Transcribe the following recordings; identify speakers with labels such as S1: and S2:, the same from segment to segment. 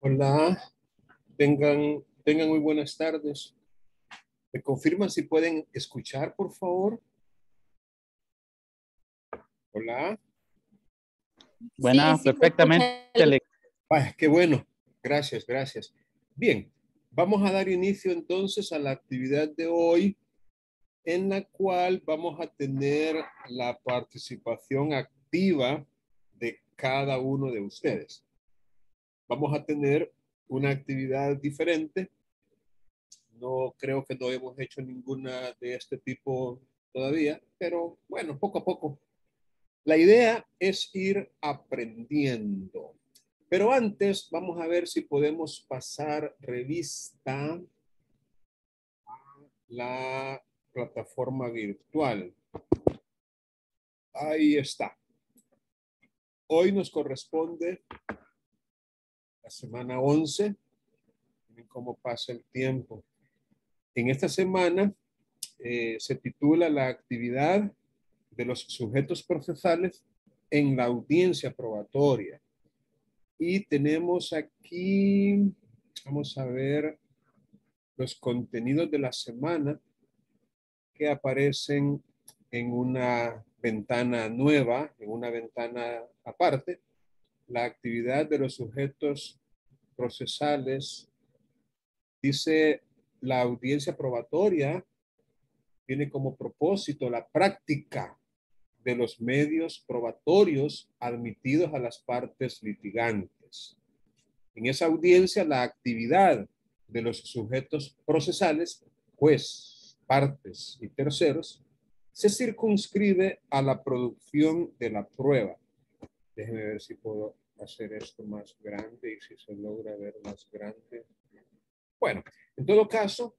S1: Hola, tengan muy buenas tardes. ¿Me confirman si pueden escuchar, por favor? Hola.
S2: Sí,
S3: Buenas,
S2: sí, se escucha.
S3: perfectamente, Alex.
S1: Qué bueno. Gracias, gracias. Bien, vamos a dar inicio entonces a la actividad de hoy, en la cual vamos a tener la participación activa de cada uno de ustedes. Vamos a tener una actividad diferente. No creo que no hemos hecho ninguna de este tipo todavía, pero bueno, poco a poco. La idea es ir aprendiendo. Pero antes vamos a ver si podemos pasar revista a la plataforma virtual. Ahí está. Hoy nos corresponde la semana 11. Miren cómo pasa el tiempo. En esta semana se titula la actividad de los sujetos procesales en la audiencia probatoria. Y tenemos aquí, vamos a ver los contenidos de la semana que aparecen en una ventana nueva, en una ventana aparte. La actividad de los sujetos procesales dice la audiencia probatoria tiene como propósito la práctica de los medios probatorios admitidos a las partes litigantes. En esa audiencia, la actividad de los sujetos procesales, juez, partes y terceros, se circunscribe a la producción de la prueba. Déjenme ver si puedo hacer esto más grande y si se logra ver más grande. Bueno, en todo caso,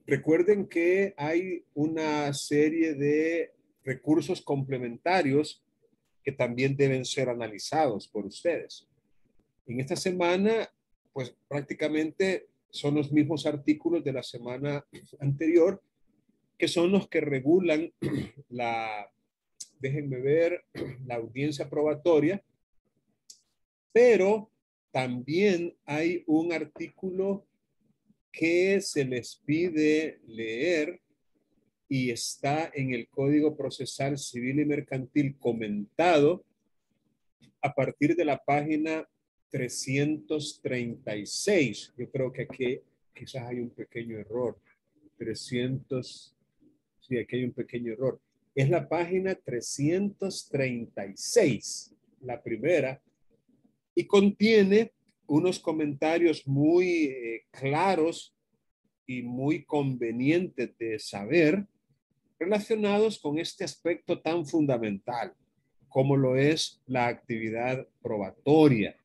S1: recuerden que hay una serie de recursos complementarios que también deben ser analizados por ustedes. En esta semana, pues prácticamente son los mismos artículos de la semana anterior, que son los que regulan déjenme ver, la audiencia probatoria, pero también hay un artículo que se les pide leer y está en el Código Procesal Civil y Mercantil comentado a partir de la página 336. Yo creo que aquí quizás hay un pequeño error. 300, sí, aquí hay un pequeño error. Es la página 336, la primera, y contiene unos comentarios muy claros y muy convenientes de saber relacionados con este aspecto tan fundamental como lo es la actividad probatoria,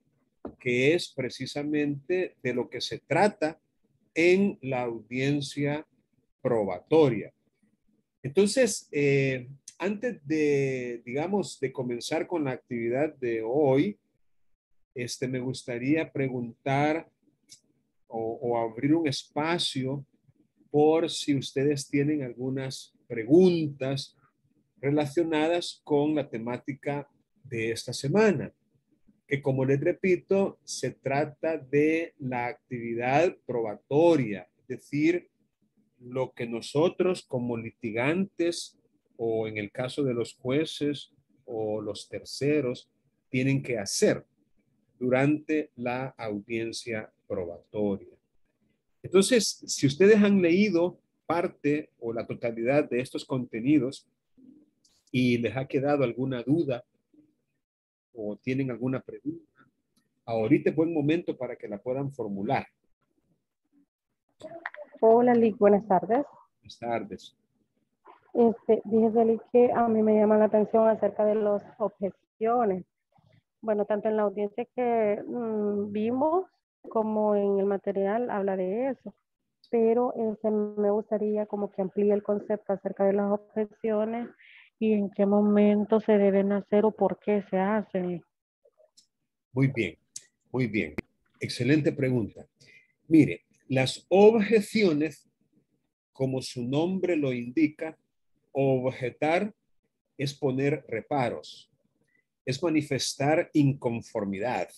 S1: que es precisamente de lo que se trata en la audiencia probatoria. Entonces, antes de, digamos, de comenzar con la actividad de hoy, me gustaría preguntar o abrir un espacio por si ustedes tienen algunas preguntas relacionadas con la temática de esta semana, que como les repito, se trata de la actividad probatoria, es decir, lo que nosotros como litigantes o en el caso de los jueces o los terceros tienen que hacer durante la audiencia probatoria. Entonces, si ustedes han leído parte o la totalidad de estos contenidos y les ha quedado alguna duda o tienen alguna pregunta, ahorita es buen momento para que la puedan formular.
S4: Hola, Lick, buenas tardes.
S1: Buenas tardes.
S4: Fíjese, Lick, que a mí me llama la atención acerca de las objeciones. Bueno, tanto en la audiencia que vimos como en el material habla de eso, pero me gustaría como que amplíe el concepto acerca de las objeciones y en qué momento se deben hacer o por qué se hacen.
S1: Muy bien, muy bien. Excelente pregunta. Mire, las objeciones, como su nombre lo indica, objetar es poner reparos, es manifestar inconformidad,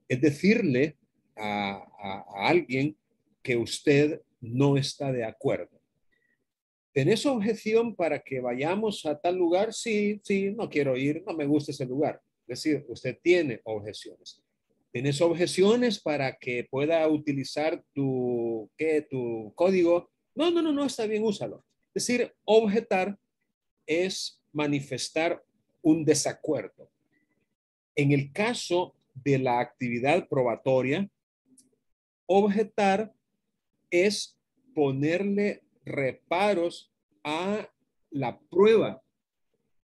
S1: es decirle a alguien que usted no está de acuerdo. ¿Tenés objeción para que vayamos a tal lugar? Sí, sí, no quiero ir, no me gusta ese lugar. Es decir, usted tiene objeciones. ¿Tienes objeciones para que pueda utilizar tu código? No, no, no, no, está bien, úsalo. Es decir, objetar es manifestar un desacuerdo. En el caso de la actividad probatoria, objetar es ponerle reparos a la prueba.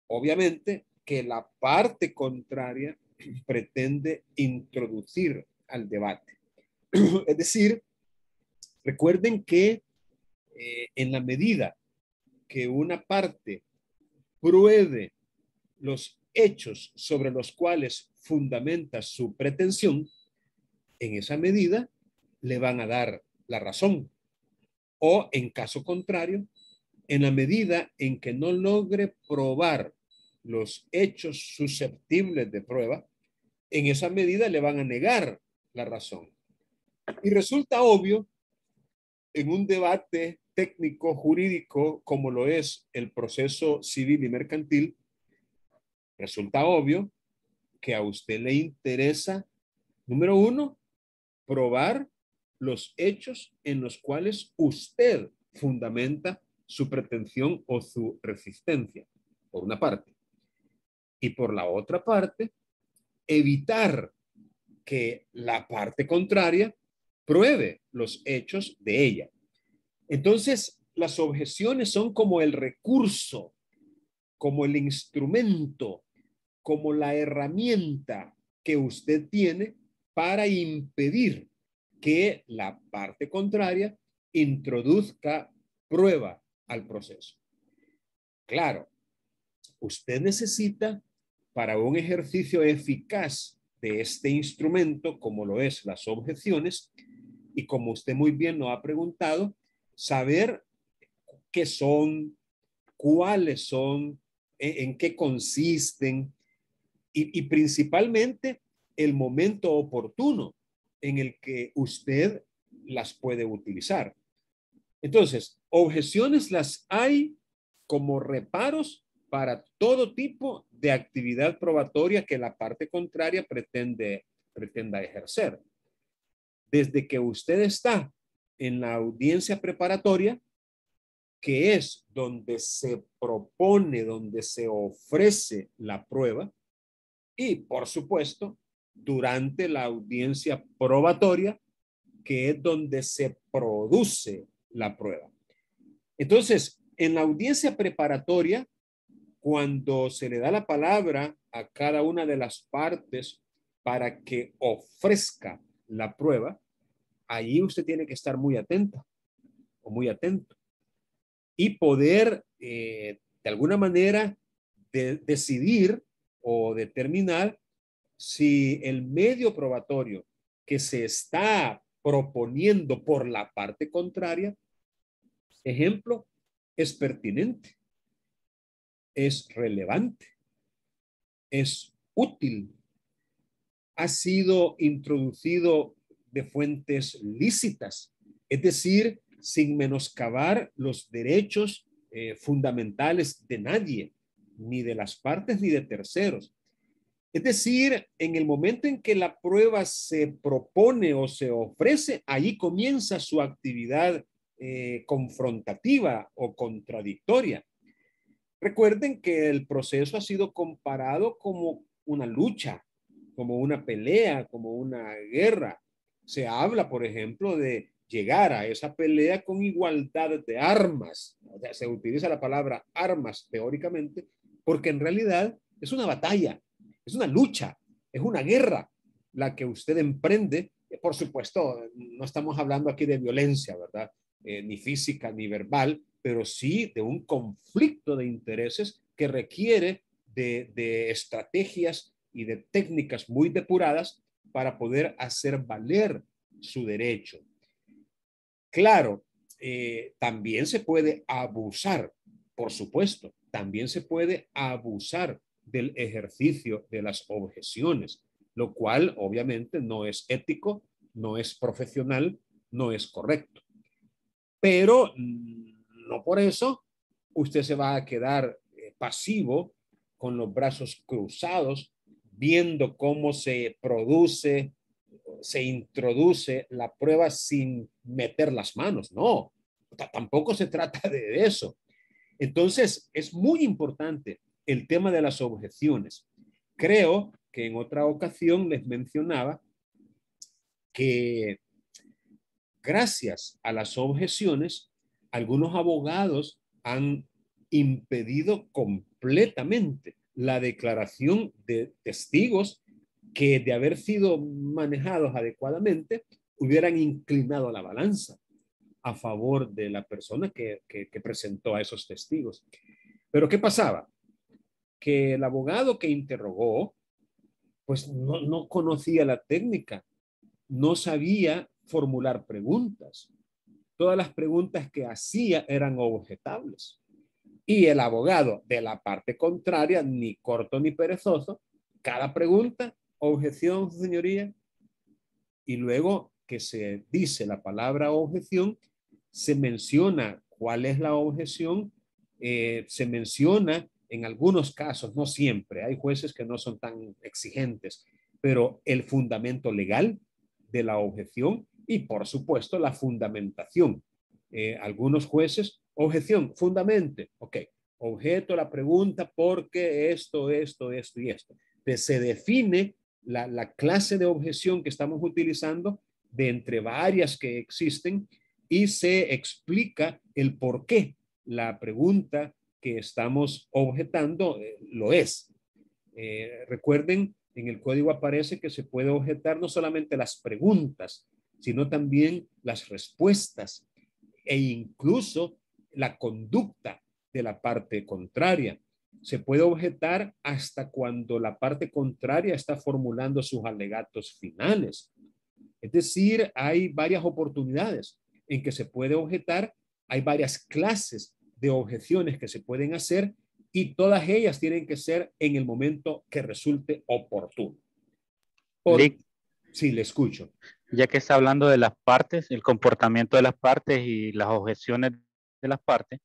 S1: Obviamente que la parte contraria pretende introducir al debate. Es decir, recuerden que en la medida que una parte pruebe los hechos sobre los cuales fundamenta su pretensión, en esa medida le van a dar la razón. O en caso contrario, en la medida en que no logre probar los hechos susceptibles de prueba, en esa medida le van a negar la razón. Y resulta obvio en un debate técnico jurídico como lo es el proceso civil y mercantil, resulta obvio que a usted le interesa, número uno, probar los hechos en los cuales usted fundamenta su pretensión o su resistencia, por una parte. Y por la otra parte, evitar que la parte contraria pruebe los hechos de ella. Entonces, las objeciones son como el recurso, como el instrumento, como la herramienta que usted tiene para impedir que la parte contraria introduzca prueba al proceso. Claro, usted necesita para un ejercicio eficaz de este instrumento, como lo es las objeciones, y como usted muy bien nos ha preguntado, saber qué son, cuáles son, en qué consisten y principalmente el momento oportuno en el que usted las puede utilizar. Entonces, objeciones las hay como reparos para todo tipo de actividad probatoria que la parte contraria pretenda ejercer. Desde que usted está en la audiencia preparatoria, que es donde se propone, donde se ofrece la prueba, y por supuesto, durante la audiencia probatoria, que es donde se produce la prueba. Entonces, en la audiencia preparatoria, cuando se le da la palabra a cada una de las partes para que ofrezca la prueba, ahí usted tiene que estar muy atenta o muy atento y poder de alguna manera decidir o determinar si el medio probatorio que se está proponiendo por la parte contraria, ejemplo, es pertinente, es relevante, es útil, ha sido introducido de fuentes lícitas, es decir, sin menoscabar los derechos fundamentales de nadie, ni de las partes ni de terceros. Es decir, en el momento en que la prueba se propone o se ofrece, ahí comienza su actividad confrontativa o contradictoria. Recuerden que el proceso ha sido comparado como una lucha, como una pelea, como una guerra. Se habla, por ejemplo, de llegar a esa pelea con igualdad de armas. O sea, se utiliza la palabra armas teóricamente, porque en realidad es una batalla, es una lucha, es una guerra la que usted emprende. Por supuesto, no estamos hablando aquí de violencia, ¿verdad? Ni física ni verbal, pero sí de un conflicto de intereses que requiere de estrategias y de técnicas muy depuradas para poder hacer valer su derecho. Claro, también se puede abusar, por supuesto, también se puede abusar del ejercicio de las objeciones. lo cual obviamente no es ético, no es profesional, no es correcto. Pero no por eso usted se va a quedar pasivo con los brazos cruzados, viendo cómo se produce, se introduce la prueba sin meter las manos. No, tampoco se trata de eso. Entonces, es muy importante el tema de las objeciones. Creo que en otra ocasión les mencionaba que gracias a las objeciones, algunos abogados han impedido completamente la declaración de testigos que, de haber sido manejados adecuadamente, hubieran inclinado la balanza a favor de la persona que presentó a esos testigos. Pero ¿qué pasaba? Que el abogado que interrogó, pues no conocía la técnica, no sabía formular preguntas. Todas las preguntas que hacía eran objetables. Y el abogado de la parte contraria, ni corto ni perezoso, cada pregunta, objeción, señoría. Y luego que se dice la palabra objeción, se menciona cuál es la objeción, se menciona en algunos casos, no siempre, hay jueces que no son tan exigentes, pero el fundamento legal de la objeción y por supuesto la fundamentación. Algunos jueces, objeción, fundamente, ok, objeto la pregunta porque esto y esto. Entonces, se define la clase de objeción que estamos utilizando de entre varias que existen y se explica el por qué la pregunta que estamos objetando lo es. Recuerden, en el código aparece que se puede objetar no solamente las preguntas, sino también las respuestas e incluso la conducta de la parte contraria. Se puede objetar hasta cuando la parte contraria está formulando sus alegatos finales. Es decir, hay varias oportunidades en que se puede objetar, hay varias clases de objeciones que se pueden hacer y todas ellas tienen que ser en el momento que resulte oportuno. Sí, le escucho.
S2: Ya que está hablando de las partes, el comportamiento de las partes y las objeciones de las partes,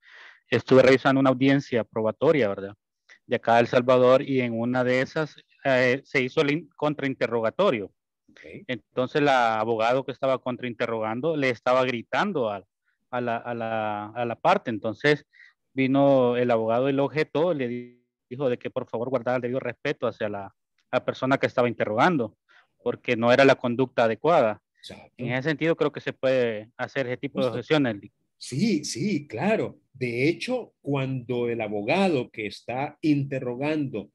S2: estuve revisando una audiencia probatoria, ¿verdad? De acá de El Salvador y en una de esas se hizo el contrainterrogatorio. Okay. Entonces la abogado que estaba contrainterrogando le estaba gritando a la parte. Entonces vino el abogado y lo objetó, le dijo de que por favor guardara el debido respeto hacia la persona que estaba interrogando, porque no era la conducta adecuada. Exacto. En ese sentido creo que se puede hacer ese tipo de objeciones.
S1: Sí, sí, claro. De hecho, cuando el abogado que está interrogando,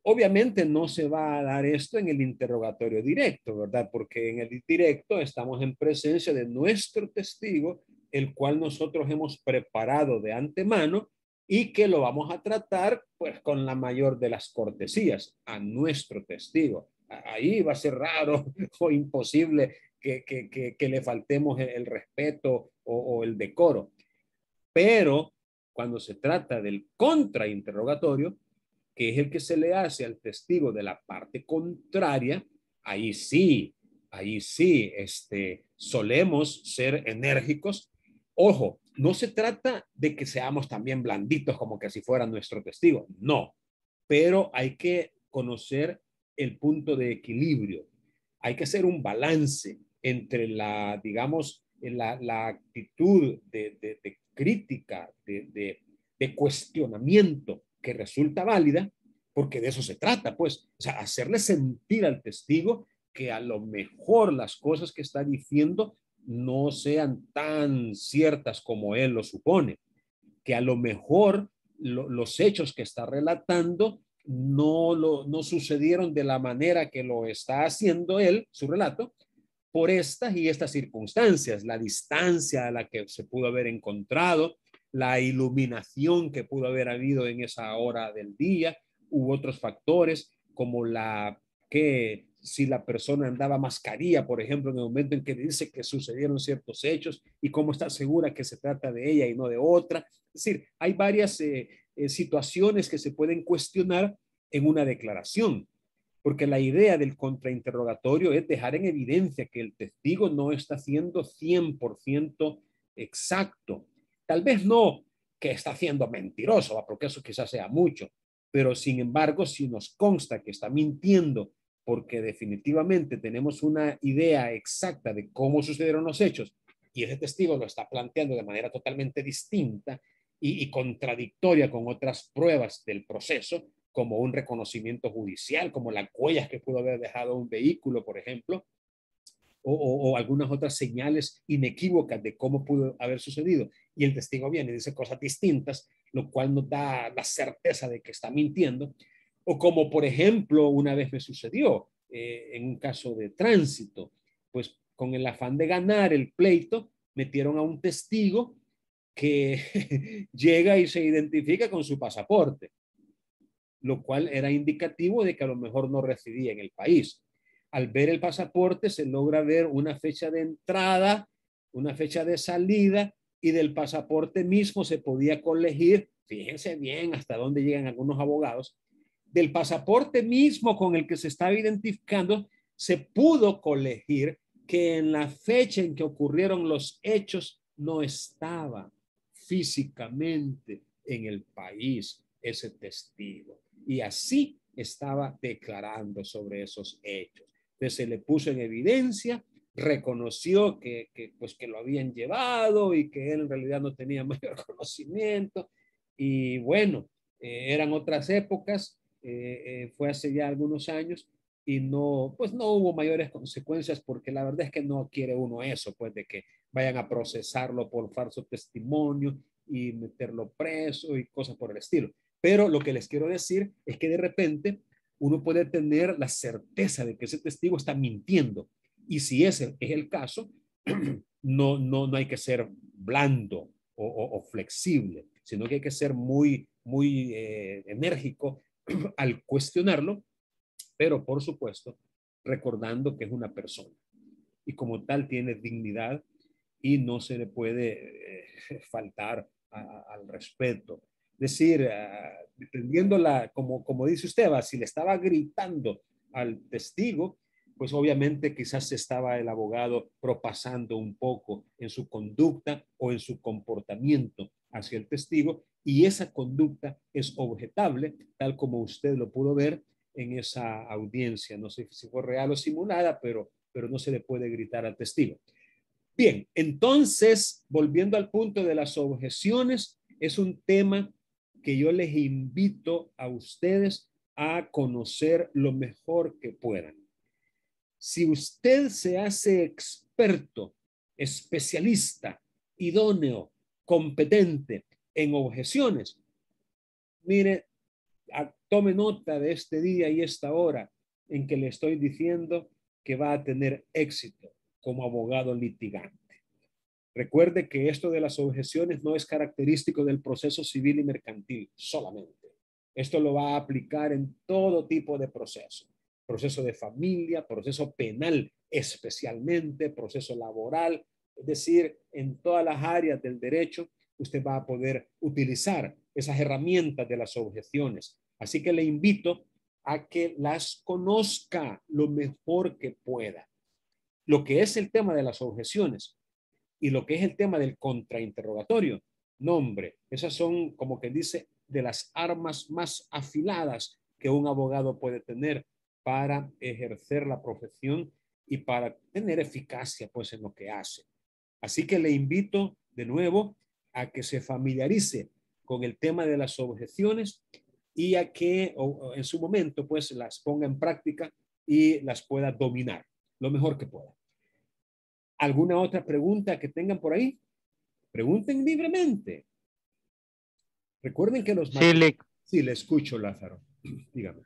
S1: obviamente no se va a dar esto en el interrogatorio directo, ¿verdad? Porque en el directo estamos en presencia de nuestro testigo, el cual nosotros hemos preparado de antemano y que lo vamos a tratar pues con la mayor de las cortesías a nuestro testigo. Ahí va a ser raro o imposible que le faltemos el respeto o el decoro. Pero cuando se trata del contrainterrogatorio, que es el que se le hace al testigo de la parte contraria, ahí sí, solemos ser enérgicos. Ojo, no se trata de que seamos también blanditos como que si fuera nuestro testigo, no, pero hay que conocer el punto de equilibrio. Hay que hacer un balance entre digamos, la actitud de crítica, de cuestionamiento que resulta válida, porque de eso se trata, pues, o sea, hacerle sentir al testigo que a lo mejor las cosas que está diciendo no sean tan ciertas como él lo supone, que a lo mejor los hechos que está relatando no sucedieron de la manera que lo está haciendo él, su relato, por estas y estas circunstancias, la distancia a la que se pudo haber encontrado, la iluminación que pudo haber habido en esa hora del día, u otros factores como que si la persona andaba mascarilla, por ejemplo, en el momento en que dice que sucedieron ciertos hechos y cómo está segura que se trata de ella y no de otra. Es decir, hay varias situaciones que se pueden cuestionar en una declaración. porque la idea del contrainterrogatorio es dejar en evidencia que el testigo no está siendo 100% exacto. Tal vez no que está siendo mentiroso, porque eso quizás sea mucho, pero sin embargo, si nos consta que está mintiendo porque definitivamente tenemos una idea exacta de cómo sucedieron los hechos y ese testigo lo está planteando de manera totalmente distinta y contradictoria con otras pruebas del proceso, como un reconocimiento judicial, como las huellas que pudo haber dejado un vehículo, por ejemplo, o algunas otras señales inequívocas de cómo pudo haber sucedido, y el testigo viene y dice cosas distintas, lo cual nos da la certeza de que está mintiendo, o como por ejemplo una vez me sucedió en un caso de tránsito, pues con el afán de ganar el pleito, metieron a un testigo que llega y se identifica con su pasaporte, lo cual era indicativo de que a lo mejor no residía en el país. Al ver el pasaporte se logra ver una fecha de entrada, una fecha de salida, y del pasaporte mismo se podía colegir, fíjense bien hasta dónde llegan algunos abogados, del pasaporte mismo con el que se estaba identificando, se pudo colegir que en la fecha en que ocurrieron los hechos no estaba físicamente en el país ese testigo. Y así estaba declarando sobre esos hechos. Entonces se le puso en evidencia, reconoció pues, que lo habían llevado y que él en realidad no tenía mayor conocimiento. Y bueno, eran otras épocas, fue hace ya algunos años y no, pues no hubo mayores consecuencias porque la verdad es que no quiere uno eso, pues de que vayan a procesarlo por falso testimonio y meterlo preso y cosas por el estilo. Pero lo que les quiero decir es que de repente uno puede tener la certeza de que ese testigo está mintiendo. Y si ese es el caso, no hay que ser blando o flexible, sino que hay que ser muy enérgico al cuestionarlo, pero por supuesto, recordando que es una persona y como tal tiene dignidad y no se le puede faltar al respeto. Es decir, dependiendo como dice usted, si le estaba gritando al testigo, pues obviamente quizás estaba el abogado propasando un poco en su conducta o en su comportamiento hacia el testigo, y esa conducta es objetable, tal como usted lo pudo ver en esa audiencia. No sé si fue real o simulada, pero no se le puede gritar al testigo. Bien, entonces, volviendo al punto de las objeciones, es un tema que yo les invito a ustedes a conocer lo mejor que puedan. Si usted se hace experto, especialista, idóneo, competente en objeciones, mire, tome nota de este día y esta hora en que le estoy diciendo que va a tener éxito como abogado litigante. Recuerde que esto de las objeciones no es característico del proceso civil y mercantil solamente. Esto lo va a aplicar en todo tipo de proceso. Proceso de familia, proceso penal especialmente, proceso laboral, es decir, en todas las áreas del derecho usted va a poder utilizar esas herramientas de las objeciones. Así que le invito a que las conozca lo mejor que pueda. Lo que es el tema de las objeciones y lo que es el tema del contrainterrogatorio, no, hombre, esas son, como que dice, de las armas más afiladas que un abogado puede tener para ejercer la profesión y para tener eficacia pues en lo que hace. Así que le invito de nuevo a que se familiarice con el tema de las objeciones y a que en su momento pues las ponga en práctica y las pueda dominar lo mejor que pueda. ¿Alguna otra pregunta que tengan por ahí? Pregunten libremente. Recuerden que los... Sí, le escucho, Lázaro. Dígame.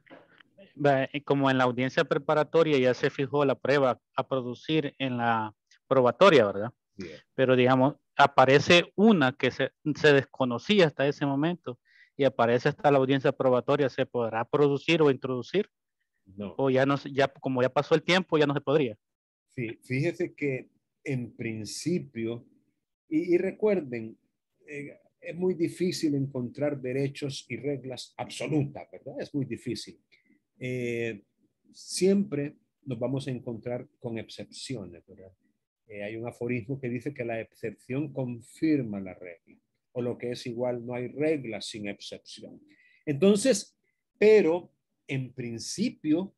S2: Como en la audiencia preparatoria ya se fijó la prueba a producir en la probatoria, ¿verdad?
S1: Bien.
S2: Pero digamos, aparece una que se desconocía hasta ese momento y aparece hasta la audiencia probatoria, ¿se podrá producir o introducir?
S1: No.
S2: O ya no, ya como ya pasó el tiempo, ya no se podría.
S1: Sí, fíjese que en principio, y recuerden, es muy difícil encontrar derechos y reglas absolutas, ¿verdad? Es muy difícil. siempre nos vamos a encontrar con excepciones, ¿verdad? Hay un aforismo que dice que la excepción confirma la regla, o lo que es igual, no hay regla sin excepción. Entonces, pero en principio,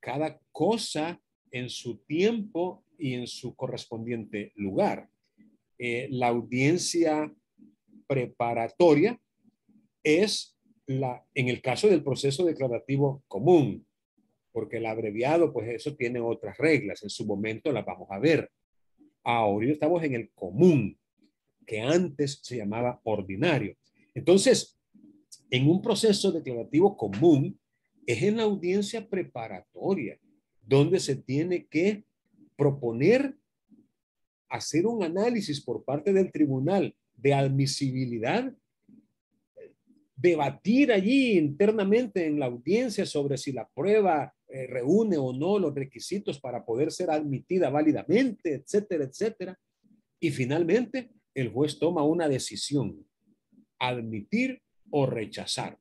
S1: cada cosa en su tiempo y en su correspondiente lugar. La audiencia preparatoria es en el caso del proceso declarativo común, porque el abreviado, pues eso tiene otras reglas. En su momento las vamos a ver. Ahora estamos en el común, que antes se llamaba ordinario. Entonces, en un proceso declarativo común, es en la audiencia preparatoria, donde se tiene que proponer hacer un análisis por parte del tribunal de admisibilidad, debatir allí internamente en la audiencia sobre si la prueba reúne o no los requisitos para poder ser admitida válidamente, etcétera, etcétera. Y finalmente, el juez toma una decisión, admitir o rechazar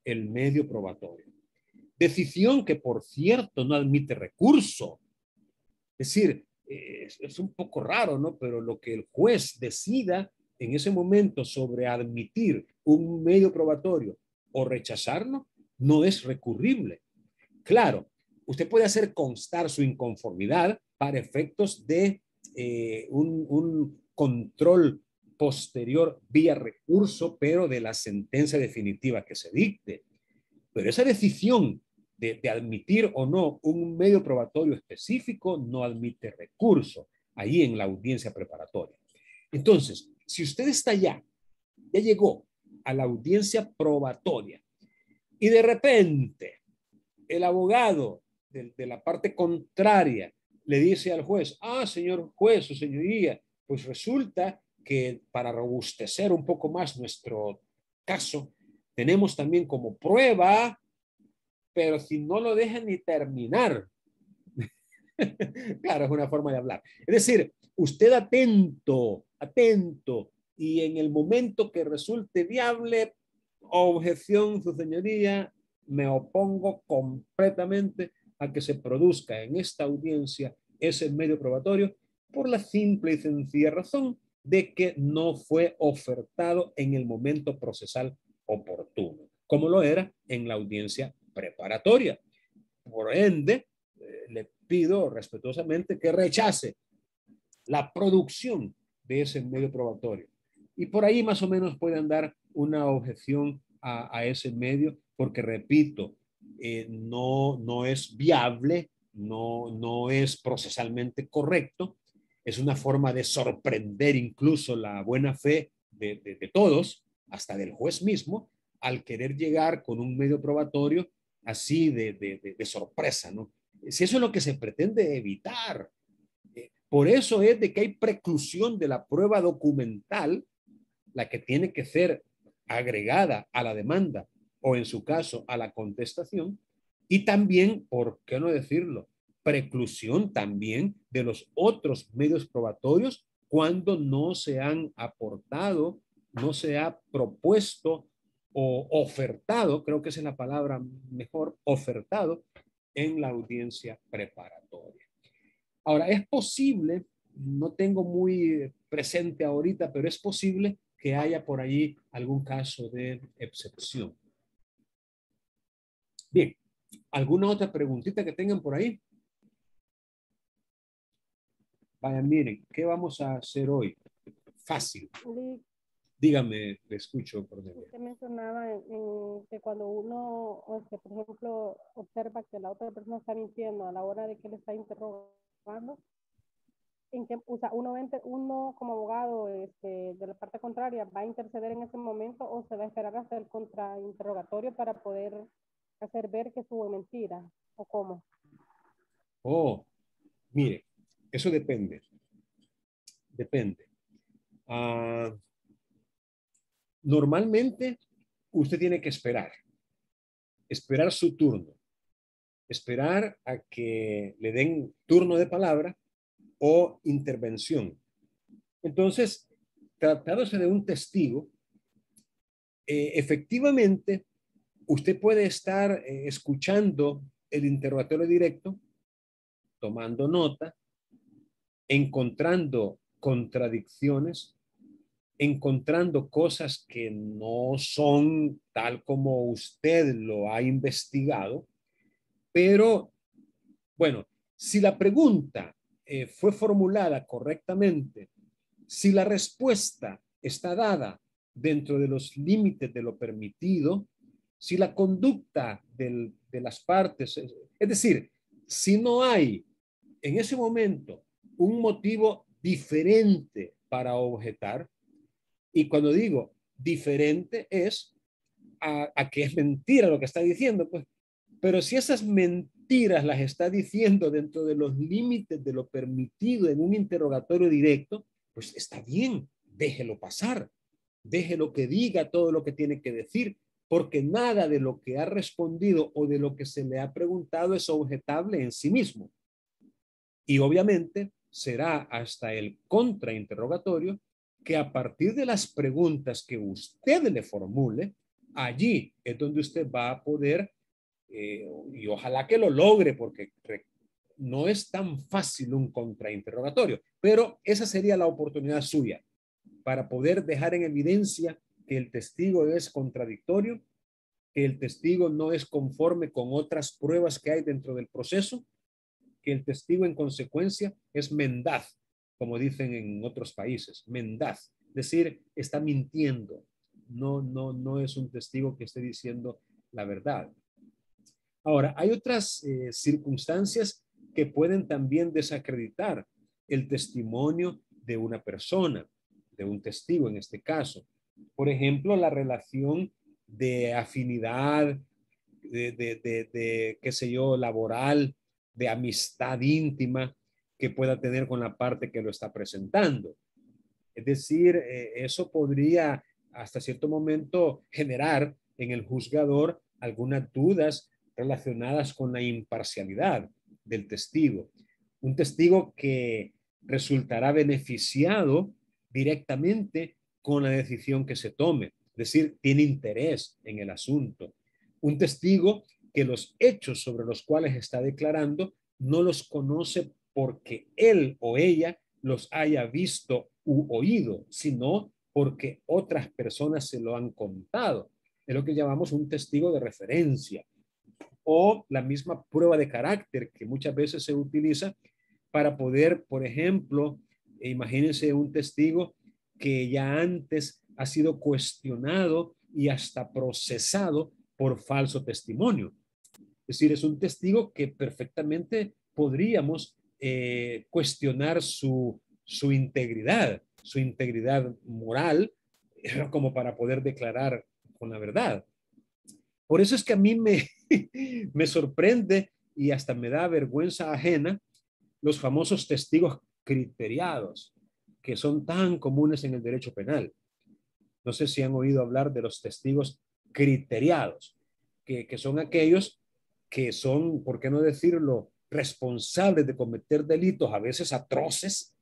S1: el medio probatorio. Decisión que, por cierto, no admite recurso. Es decir, es un poco raro, ¿no? Pero lo que el juez decida en ese momento sobre admitir un medio probatorio o rechazarlo no es recurrible. Claro, usted puede hacer constar su inconformidad para efectos de un control posterior vía recurso, pero de la sentencia definitiva que se dicte. Pero esa decisión de admitir o no un medio probatorio específico no admite recurso ahí en la audiencia preparatoria. Entonces, si usted está ya llegó a la audiencia probatoria y de repente el abogado de la parte contraria le dice al juez, señor juez o señoría, pues resulta que para robustecer un poco más nuestro caso, tenemos también como prueba, pero si no lo dejan ni terminar. Claro, es una forma de hablar. Es decir, usted atento, y en el momento que resulte viable, objeción, su señoría, me opongo completamente a que se produzca en esta audiencia ese medio probatorio por la simple y sencilla razón de que no fue ofertado en el momento procesal oportuno, como lo era en la audiencia preparatoria. Por ende, le pido respetuosamente que rechace la producción de ese medio probatorio. Y por ahí más o menos pueden dar una objeción a ese medio, porque repito, no es viable, no es procesalmente correcto, es una forma de sorprender incluso la buena fe de todos, hasta del juez mismo, al querer llegar con un medio probatorio así de sorpresa, ¿no? Si eso es lo que se pretende evitar. Por eso es de que hay preclusión de la prueba documental, la que tiene que ser agregada a la demanda o en su caso a la contestación, y también, ¿por qué no decirlo?, preclusión también de los otros medios probatorios cuando no se han aportado, no se ha propuesto o ofertado, creo que esa es la palabra mejor, ofertado en la audiencia preparatoria. Ahora, es posible, no tengo muy presente ahorita, pero es posible que haya por ahí algún caso de excepción. Bien, ¿alguna otra preguntita que tengan por ahí? Vaya, miren, ¿qué vamos a hacer hoy? Fácil. Dígame, le escucho, Cornelia.
S4: Usted mencionaba que cuando uno, por ejemplo, observa que la otra persona está mintiendo a la hora de que le está interrogando, uno como abogado de la parte contraria va a interceder en ese momento o se va a esperar hasta el contrainterrogatorio para poder hacer ver que estuvo mentira, o cómo.
S1: Mire, eso depende. Normalmente usted tiene que esperar su turno, esperar a que le den turno de palabra o intervención. Entonces, tratándose de un testigo, efectivamente, usted puede estar escuchando el interrogatorio directo, tomando nota, encontrando contradicciones, encontrando cosas que no son tal como usted lo ha investigado, pero bueno, si la pregunta fue formulada correctamente, si la respuesta está dada dentro de los límites de lo permitido, si la conducta de las partes, es decir, si no hay en ese momento un motivo diferente para objetar, y cuando digo diferente es a que es mentira lo que está diciendo, pues, pero si esas mentiras las está diciendo dentro de los límites de lo permitido en un interrogatorio directo, pues está bien, déjelo pasar, déjelo que diga todo lo que tiene que decir, porque nada de lo que ha respondido o de lo que se le ha preguntado es objetable en sí mismo. Y obviamente será hasta el contrainterrogatorio que a partir de las preguntas que usted le formule, allí es donde usted va a poder, y ojalá que lo logre, porque no es tan fácil un contrainterrogatorio, pero esa sería la oportunidad suya para poder dejar en evidencia que el testigo es contradictorio, que el testigo no es conforme con otras pruebas que hay dentro del proceso, que el testigo en consecuencia es mendaz, como dicen en otros países, mendaz, es decir, está mintiendo, no es un testigo que esté diciendo la verdad. Ahora, hay otras circunstancias que pueden también desacreditar el testimonio de una persona, de un testigo en este caso. Por ejemplo, la relación de afinidad, qué sé yo, laboral, de amistad íntima que pueda tener con la parte que lo está presentando. Es decir, eso podría hasta cierto momento generar en el juzgador algunas dudas relacionadas con la imparcialidad del testigo. Un testigo que resultará beneficiado directamente con la decisión que se tome, es decir, tiene interés en el asunto. Un testigo que los hechos sobre los cuales está declarando no los conoce porque él o ella los haya visto u oído, sino porque otras personas se lo han contado. Es lo que llamamos un testigo de referencia. O la misma prueba de carácter que muchas veces se utiliza para poder, por ejemplo, imagínense un testigo que ya antes ha sido cuestionado y hasta procesado por falso testimonio. Es decir, es un testigo que perfectamente podríamos cuestionar su integridad moral, como para poder declarar con la verdad. Por eso es que a mí me sorprende y hasta me da vergüenza ajena los famosos testigos criteriados, que son tan comunes en el derecho penal. No sé si han oído hablar de los testigos criteriados, que son aquellos que son, por qué no decirlo, responsables de cometer delitos a veces atroces,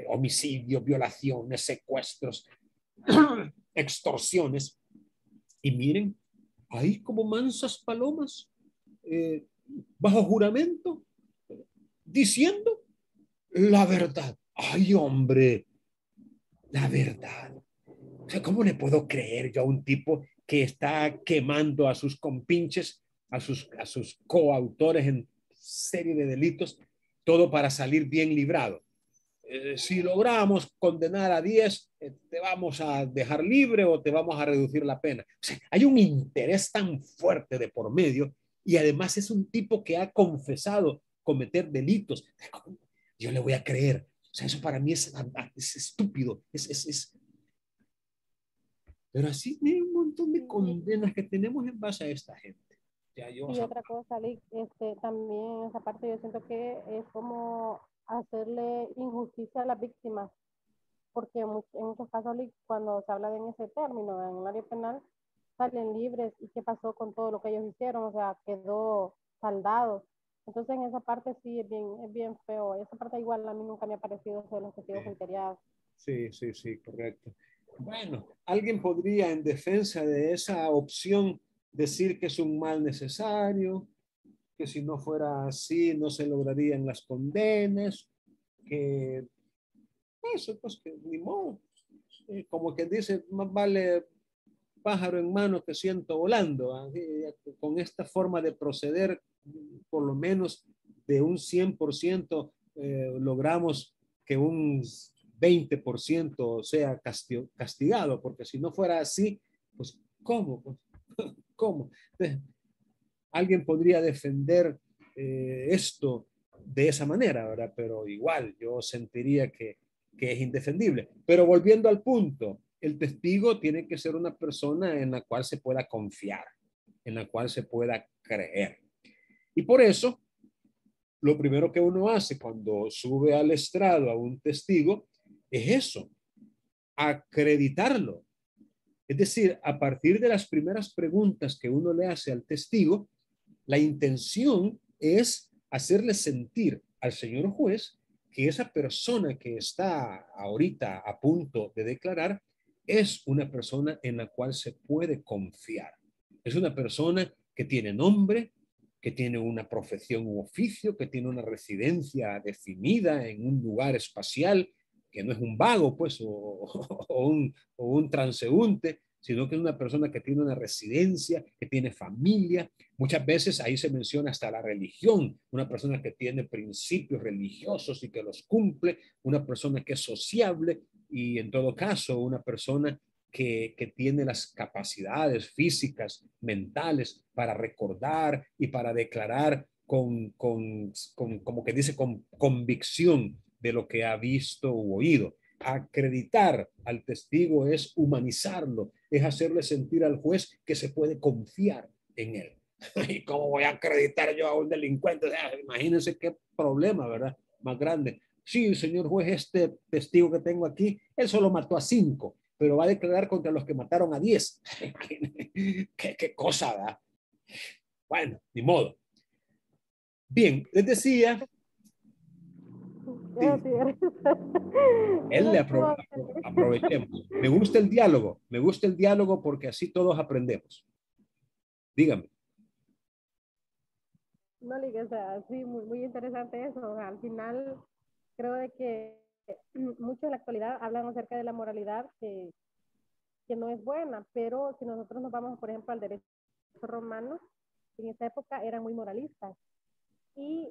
S1: homicidios, violaciones, secuestros, extorsiones. Y miren, ahí como mansas palomas, eh, bajo juramento, diciendo la verdad. Ay, hombre, la verdad. O sea, ¿cómo le puedo creer yo a un tipo que está quemando a sus compinches, a sus coautores en serie de delitos, todo para salir bien librado? Si logramos condenar a 10, te vamos a dejar libre o te vamos a reducir la pena. O sea, hay un interés tan fuerte de por medio y además es un tipo que ha confesado cometer delitos. Yo le voy a creer. O sea, eso para mí es estúpido, pero así hay un montón de condenas que tenemos en base a esta gente. Ya yo,
S4: Y otra cosa, Lick, también esa parte yo siento que es como hacerle injusticia a las víctimas, porque en muchos casos, Lick, cuando se habla de en ese término, en el área penal, salen libres. ¿Y qué pasó con todo lo que ellos hicieron? O sea, quedó saldado. Entonces, en esa parte sí es bien feo. Esa parte igual a mí nunca me ha parecido eso de los testigos criteriados.
S1: sí, correcto. Bueno, alguien podría en defensa de esa opción decir que es un mal necesario, que si no fuera así no se lograrían las condenas, que eso, pues que ni modo. Como que dice, más vale pájaro en mano que ciento volando. Con esta forma de proceder, por lo menos de un 100%, logramos que un 20% sea castigado, porque si no fuera así, pues ¿cómo? Pues, ¿cómo? Entonces, alguien podría defender esto de esa manera, ¿verdad? Pero igual yo sentiría que es indefendible. Pero volviendo al punto, el testigo tiene que ser una persona en la cual se pueda confiar, en la cual se pueda creer. Y por eso, lo primero que uno hace cuando sube al estrado a un testigo es eso, acreditarlo. Es decir, a partir de las primeras preguntas que uno le hace al testigo, la intención es hacerle sentir al señor juez que esa persona que está ahorita a punto de declarar es una persona en la cual se puede confiar. Es una persona que tiene nombre, que tiene una profesión u oficio, que tiene una residencia definida en un lugar espacial, que no es un vago, pues, o un transeúnte, sino que es una persona que tiene una residencia, que tiene familia. Muchas veces ahí se menciona hasta la religión, una persona que tiene principios religiosos y que los cumple, una persona que es sociable y en todo caso una persona que tiene las capacidades físicas, mentales para recordar y para declarar como que dice, con convicción de lo que ha visto u oído. Acreditar al testigo es humanizarlo, es hacerle sentir al juez que se puede confiar en él. ¿Y cómo voy a acreditar yo a un delincuente? O sea, imagínense qué problema, ¿verdad? Más grande. Sí, señor juez, este testigo que tengo aquí, él solo mató a 5, pero va a declarar contra los que mataron a 10. ¿Qué cosa, ¿verdad? Bueno, ni modo. Bien, les decía. Sí, él le aprovechemos. Me gusta el diálogo porque así todos aprendemos. Dígame.
S4: No, o sea, sí, muy interesante eso. Al final, creo de que muchos en la actualidad hablan acerca de la moralidad que no es buena, pero si nosotros nos vamos, por ejemplo, al derecho romano, en esa época eran muy moralistas y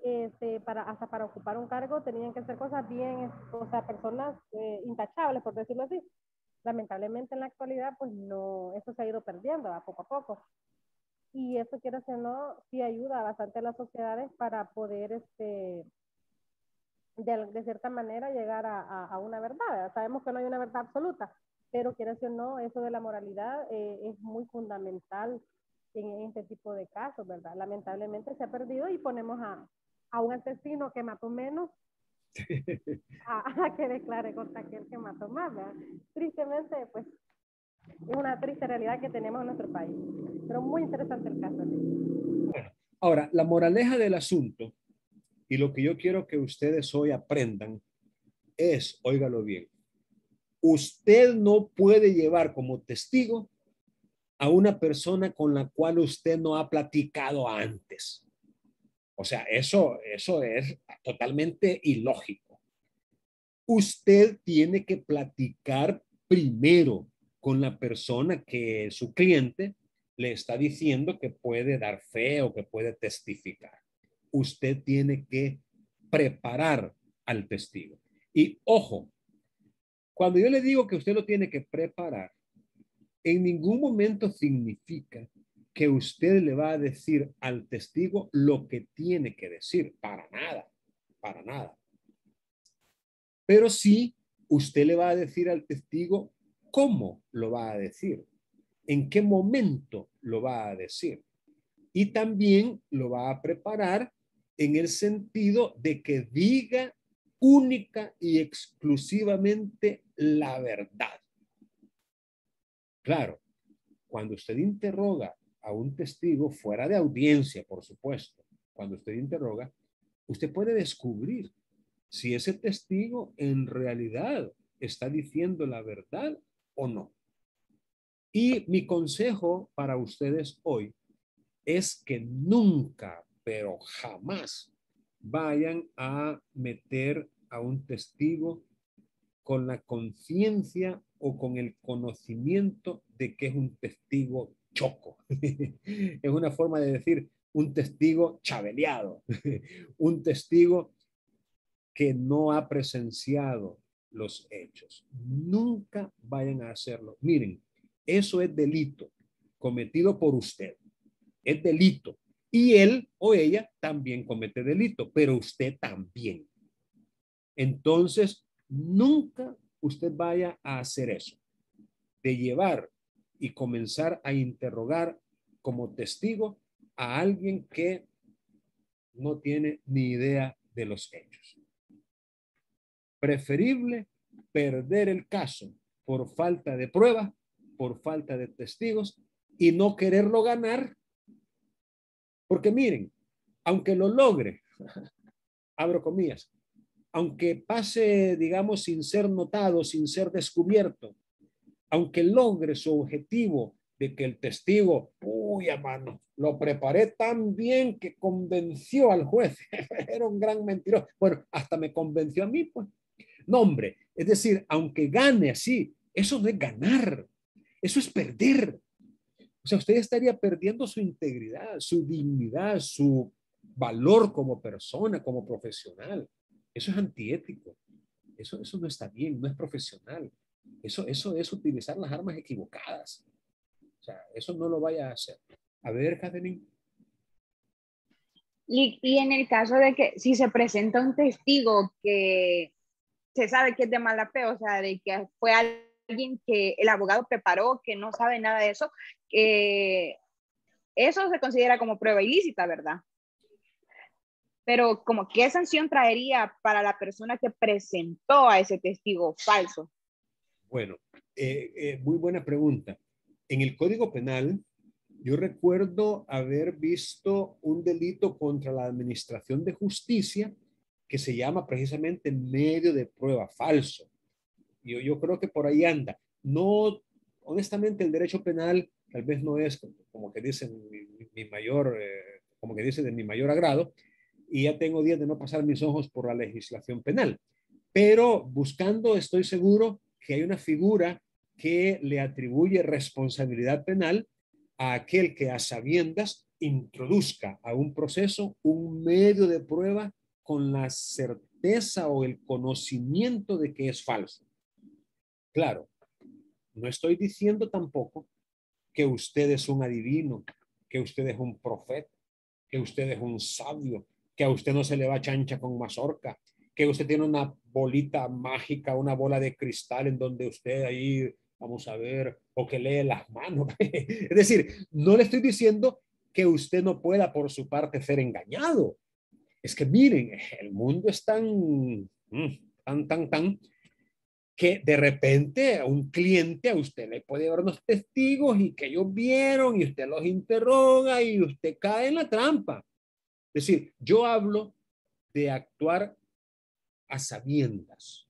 S4: hasta para ocupar un cargo tenían que hacer cosas bien, o sea, personas intachables, por decirlo así. Lamentablemente en la actualidad, pues no, eso se ha ido perdiendo a poco a poco. Y eso, quiero decir, no, sí ayuda bastante a las sociedades para poder, de cierta manera, llegar a una verdad. Sabemos que no hay una verdad absoluta, pero quiero decir, no, eso de la moralidad es muy fundamental en este tipo de casos, ¿verdad? Lamentablemente se ha perdido y ponemos a un asesino que mató menos a que declare contra aquel que mató más, ¿verdad? Tristemente, pues, es una triste realidad que tenemos en nuestro país. Pero muy interesante el caso.
S1: Bueno, ahora, la moraleja del asunto y lo que yo quiero que ustedes hoy aprendan es, óigalo bien, usted no puede llevar como testigo a una persona con la cual usted no ha platicado antes. O sea, eso es totalmente ilógico. Usted tiene que platicar primero con la persona que su cliente le está diciendo que puede dar fe o que puede testificar. Usted tiene que preparar al testigo. Y ojo, cuando yo le digo que usted lo tiene que preparar, en ningún momento significa que usted le va a decir al testigo lo que tiene que decir. Para nada, para nada. Pero sí, usted le va a decir al testigo cómo lo va a decir, en qué momento lo va a decir. Y también lo va a preparar en el sentido de que diga única y exclusivamente la verdad. Claro, cuando usted interroga a un testigo fuera de audiencia, por supuesto, cuando usted interroga, usted puede descubrir si ese testigo en realidad está diciendo la verdad o no. Y mi consejo para ustedes hoy es que nunca pero jamás vayan a meter a un testigo con la conciencia o con el conocimiento de que es un testigo choco. Es una forma de decir un testigo chabeleado, un testigo que no ha presenciado los hechos. Nunca vayan a hacerlo. Miren, eso es delito cometido por usted. Es delito. Y él o ella también comete delito, pero usted también. Entonces, nunca usted vaya a hacer eso, de llevar y comenzar a interrogar como testigo a alguien que no tiene ni idea de los hechos. Preferible perder el caso por falta de prueba, por falta de testigos y no quererlo ganar, porque miren, aunque lo logre, abro comillas, aunque pase, digamos, sin ser notado, sin ser descubierto, aunque logre su objetivo de que el testigo, uy, hermano, lo preparé tan bien que convenció al juez, era un gran mentiroso, bueno, hasta me convenció a mí, pues. No, hombre, es decir, aunque gane así, eso no es ganar, eso es perder. O sea, usted estaría perdiendo su integridad, su dignidad, su valor como persona, como profesional. Eso es antiético. Eso no está bien, no es profesional. Eso es utilizar las armas equivocadas. O sea, eso no lo vaya a hacer. A ver, Catherine.
S3: Y en el caso de que si se presenta un testigo que se sabe que es de mala fe, o sea, de que fue alguien que el abogado preparó, que no sabe nada de eso, eso se considera como prueba ilícita, ¿verdad? Pero como qué sanción traería para la persona que presentó a ese testigo falso.
S1: Bueno, muy buena pregunta. En el Código Penal, yo recuerdo haber visto un delito contra la administración de justicia que se llama precisamente medio de prueba falso. Yo creo que por ahí anda. No, honestamente, el derecho penal tal vez no es como que dicen mi mayor, como que dice de mi mayor agrado, y ya tengo días de no pasar mis ojos por la legislación penal. Pero buscando, estoy seguro que hay una figura que le atribuye responsabilidad penal a aquel que a sabiendas introduzca a un proceso un medio de prueba con la certeza o el conocimiento de que es falso. Claro, no estoy diciendo tampoco que usted es un adivino, que usted es un profeta, que usted es un sabio, que a usted no se le va chancha con mazorca, que usted tiene una bolita mágica, una bola de cristal en donde usted ahí, vamos a ver, o que lee las manos. Es decir, no le estoy diciendo que usted no pueda por su parte ser engañado. Es que miren, el mundo es tan, que de repente a un cliente a usted le puede dar unos testigos y que ellos vieron y usted los interroga y usted cae en la trampa. Es decir, yo hablo de actuar a sabiendas,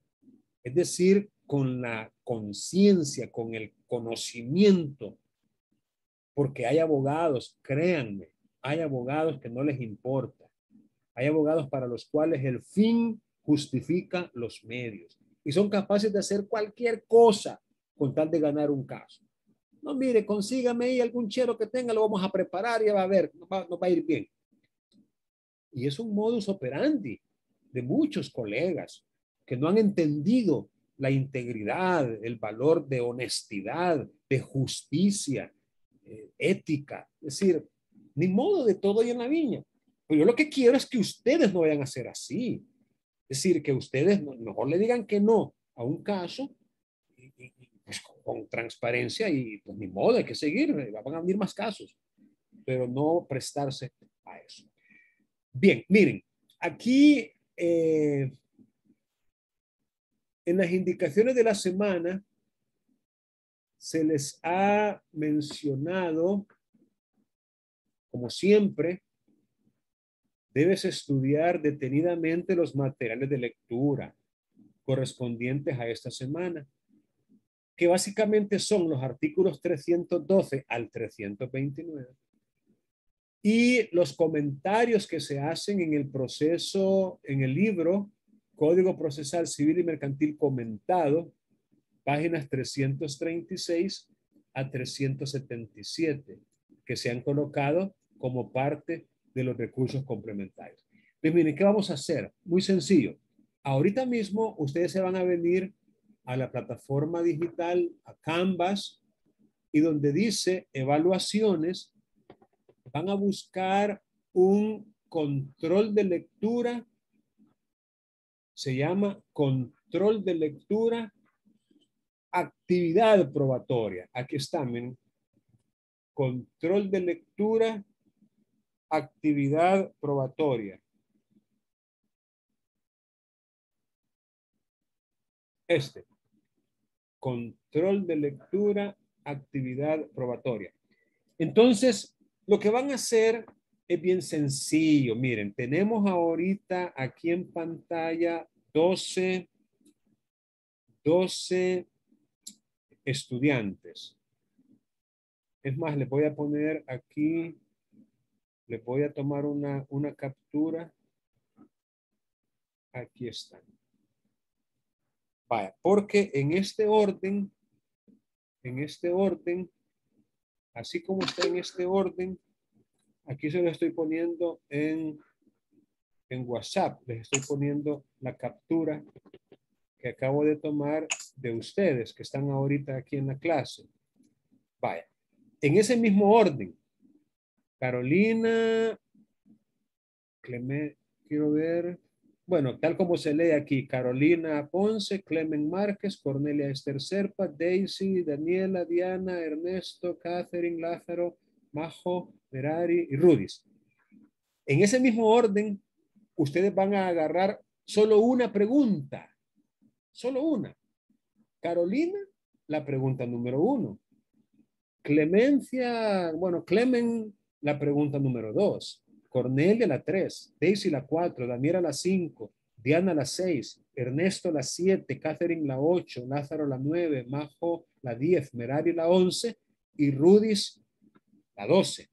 S1: es decir, con la conciencia, con el conocimiento, porque hay abogados, créanme, hay abogados que no les importa. Hay abogados para los cuales el fin justifica los medios y son capaces de hacer cualquier cosa con tal de ganar un caso. No, mire, consígame ahí algún chero que tenga, lo vamos a preparar y va a ver, nos va a ir bien. Y es un modus operandi de muchos colegas que no han entendido la integridad, el valor de honestidad, de justicia, ética. Es decir, ni modo de todo y en la viña. Pero yo lo que quiero es que ustedes no vayan a ser así. Es decir, que ustedes mejor le digan que no a un caso y pues con transparencia y pues ni modo, hay que seguir, van a venir más casos, pero no prestarse a eso. Bien, miren, aquí en las indicaciones de la semana se les ha mencionado, como siempre, debes estudiar detenidamente los materiales de lectura correspondientes a esta semana, que básicamente son los artículos 312 al 329. y los comentarios que se hacen en el proceso, en el libro Código Procesal Civil y Mercantil Comentado, páginas 336 a 377, que se han colocado como parte de los recursos complementarios. Pues miren, ¿qué vamos a hacer? Muy sencillo. Ahorita mismo ustedes se van a venir a la plataforma digital, a Canvas, y donde dice evaluaciones, van a buscar un control de lectura, se llama control de lectura, actividad probatoria. Aquí está, miren. Control de lectura, actividad probatoria. Control de lectura, actividad probatoria. Entonces, lo que van a hacer es bien sencillo. Miren, tenemos ahorita aquí en pantalla 12 estudiantes. Es más, le voy a poner aquí, le voy a tomar una captura. Aquí están. Vaya, porque en este orden, así como está en este orden, aquí se lo estoy poniendo en WhatsApp. Les estoy poniendo la captura que acabo de tomar de ustedes que están ahorita aquí en la clase. Vaya, en ese mismo orden, Carolina, quiero ver, bueno, tal como se lee aquí, Carolina Ponce, Clemen Márquez, Cornelia Esther Serpa, Daisy, Daniela, Diana, Ernesto, Catherine, Lázaro, Majo, Merari y Rudis. En ese mismo orden, ustedes van a agarrar solo una pregunta, solo una. Carolina, la pregunta número 1. Clemencia, bueno, Clemen, la pregunta número 2. Cornelia, la 3. Daisy, la 4. Daniela, la 5. Diana, la 6. Ernesto, la 7. Catherine, la 8. Lázaro, la 9. Majo, la 10. Merari, la 11. Y Rudis, la 12.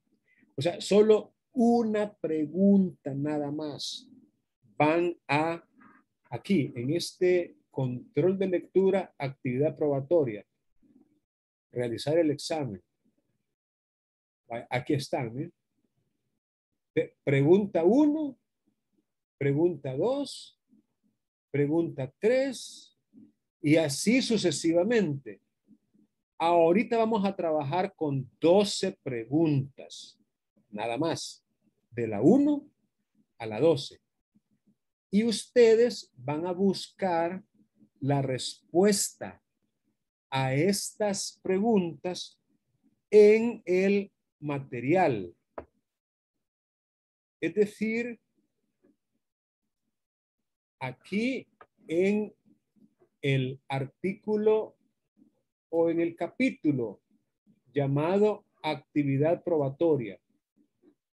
S1: O sea, solo una pregunta nada más van a aquí, en este control de lectura, actividad probatoria, realizar el examen. Aquí están. Pregunta 1, pregunta 2, pregunta 3 y así sucesivamente. Ahorita vamos a trabajar con 12 preguntas, nada más, de la 1 a la 12. Y ustedes van a buscar la respuesta a estas preguntas en el material. Es decir, aquí en el artículo o en el capítulo llamado actividad probatoria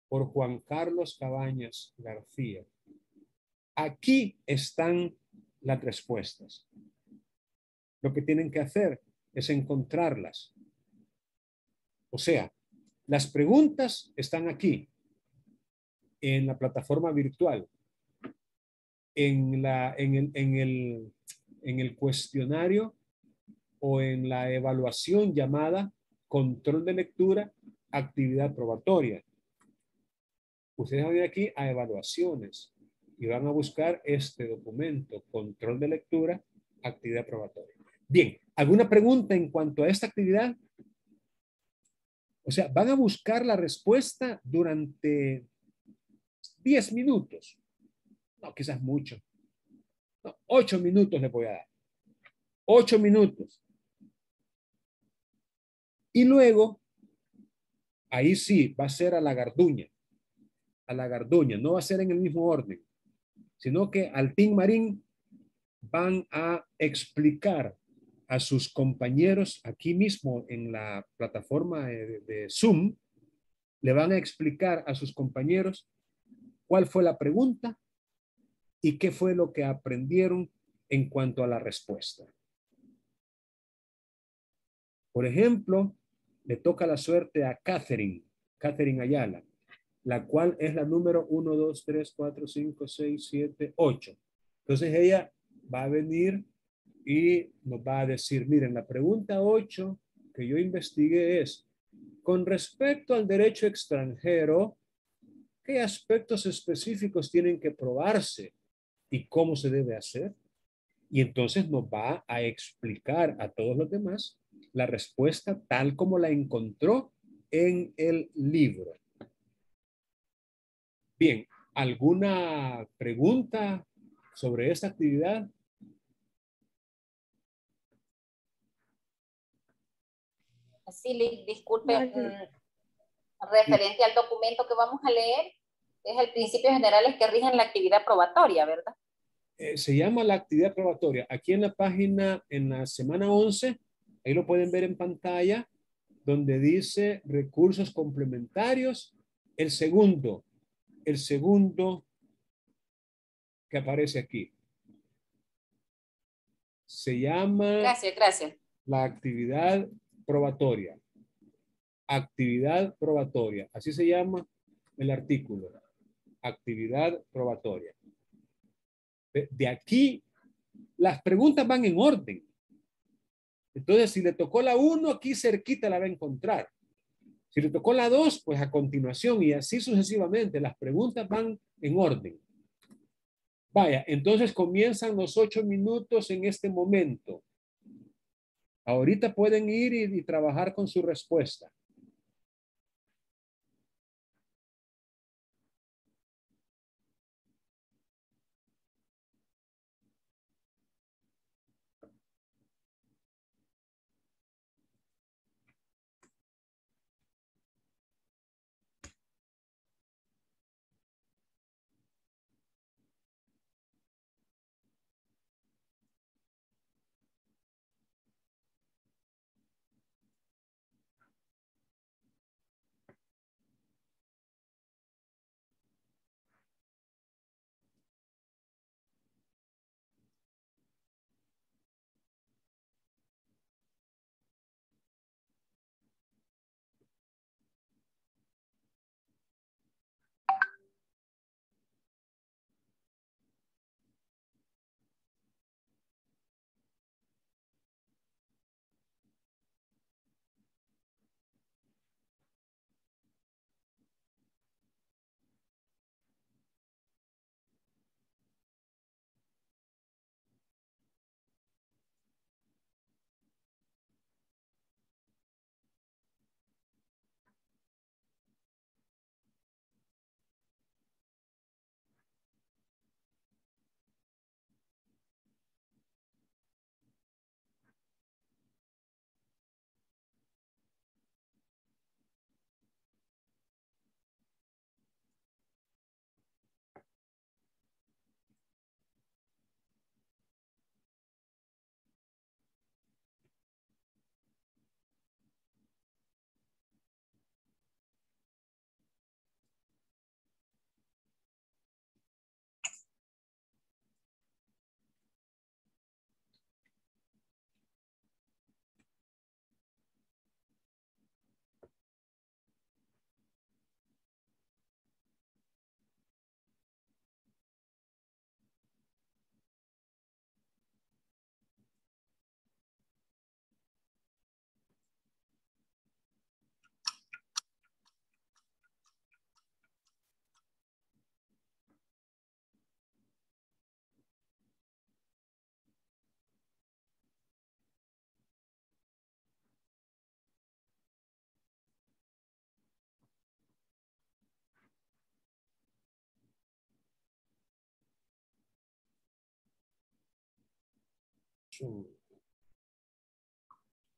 S1: por Juan Carlos Cabañas García. Aquí están las respuestas. Lo que tienen que hacer es encontrarlas. O sea, las preguntas están aquí en la plataforma virtual, en el cuestionario o en la evaluación llamada control de lectura, actividad probatoria. Ustedes van a ir aquí a evaluaciones y van a buscar este documento, control de lectura, actividad probatoria. Bien, ¿alguna pregunta en cuanto a esta actividad? O sea, van a buscar la respuesta durante 10 minutos. No, quizás mucho. No, 8 minutos le voy a dar. 8 minutos. Y luego, ahí sí, va a ser a la garduña. A la garduña. No va a ser en el mismo orden, sino que al Team Marín van a explicar a sus compañeros aquí mismo en la plataforma de Zoom, le van a explicar a sus compañeros cuál fue la pregunta y qué fue lo que aprendieron en cuanto a la respuesta. Por ejemplo, le toca la suerte a Catherine Ayala. la cual es la número 1, 2, 3, 4, 5, 6, 7, 8. Entonces ella va a venir y nos va a decir, miren, la pregunta 8 que yo investigué es, con respecto al derecho extranjero, ¿qué aspectos específicos tienen que probarse y cómo se debe hacer? Y entonces nos va a explicar a todos los demás la respuesta tal como la encontró en el libro. Bien, ¿alguna pregunta sobre esta actividad?
S5: Sí, disculpe, referente al documento que vamos a leer, es el principios generales que rigen la actividad probatoria, ¿verdad?
S1: Se llama la actividad probatoria. Aquí en la página, en la semana 11, ahí lo pueden ver en pantalla, donde dice recursos complementarios. El segundo que aparece aquí. Se llama
S5: Gracias.
S1: la actividad probatoria. Actividad probatoria. Así se llama el artículo. Actividad probatoria. De aquí, las preguntas van en orden. Entonces, si le tocó la 1, aquí cerquita la va a encontrar. Si le tocó la 2, pues a continuación y así sucesivamente. Las preguntas van en orden. Vaya, entonces comienzan los 8 minutos en este momento. Ahorita pueden ir y trabajar con su respuesta.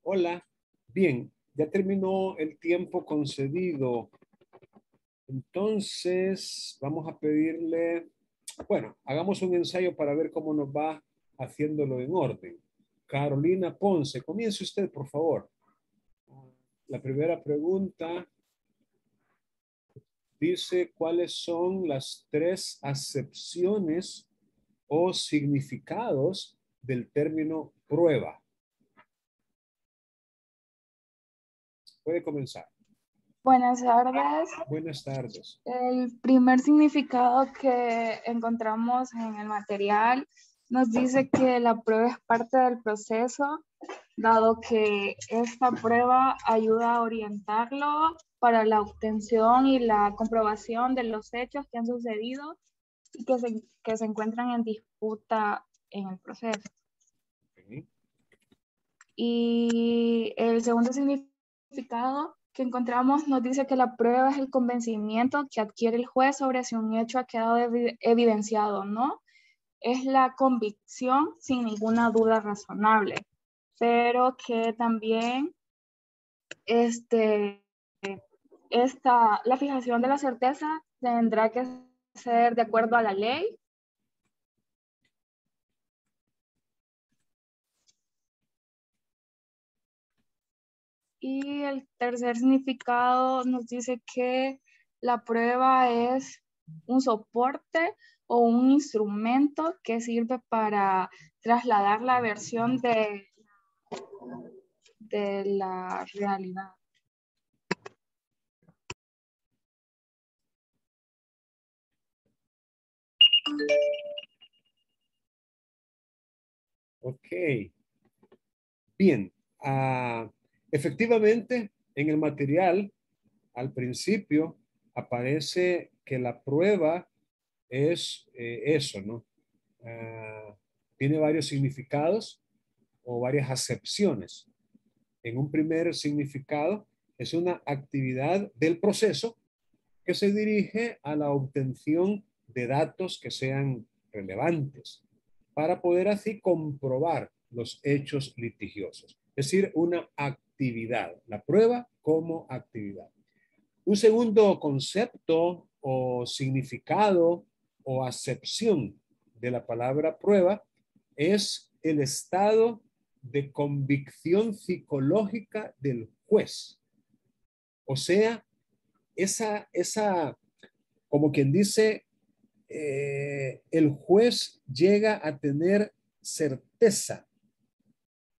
S1: Hola. Bien, ya terminó el tiempo concedido. Entonces, vamos a pedirle, bueno, hagamos un ensayo para ver cómo nos va haciéndolo en orden. Carolina Ponce, comience usted, por favor. La primera pregunta dice, ¿cuáles son las 3 acepciones o significados del término prueba? Puede comenzar.
S6: Buenas tardes.
S1: Buenas tardes.
S6: El primer significado que encontramos en el material nos dice que la prueba es parte del proceso, dado que esta prueba ayuda a orientarlo para la obtención y la comprobación de los hechos que han sucedido y que se encuentran en disputa en el proceso.
S1: Okay.
S6: Y el segundo significado que encontramos nos dice que la prueba es el convencimiento que adquiere el juez sobre si un hecho ha quedado evidenciado o no. Es la convicción sin ninguna duda razonable, pero que también la fijación de la certeza tendrá que ser de acuerdo a la ley. Y el tercer significado nos dice que la prueba es un soporte o un instrumento que sirve para trasladar la versión de la realidad.
S1: Ok. Bien. Efectivamente, en el material, al principio, aparece que la prueba es eso, ¿no? Tiene varios significados o varias acepciones. En un primer significado, es una actividad del proceso que se dirige a la obtención de datos que sean relevantes para poder así comprobar los hechos litigiosos. Es decir, una actividad, la prueba como actividad. Un segundo concepto o significado o acepción de la palabra prueba es el estado de convicción psicológica del juez. O sea, como quien dice, el juez llega a tener certeza,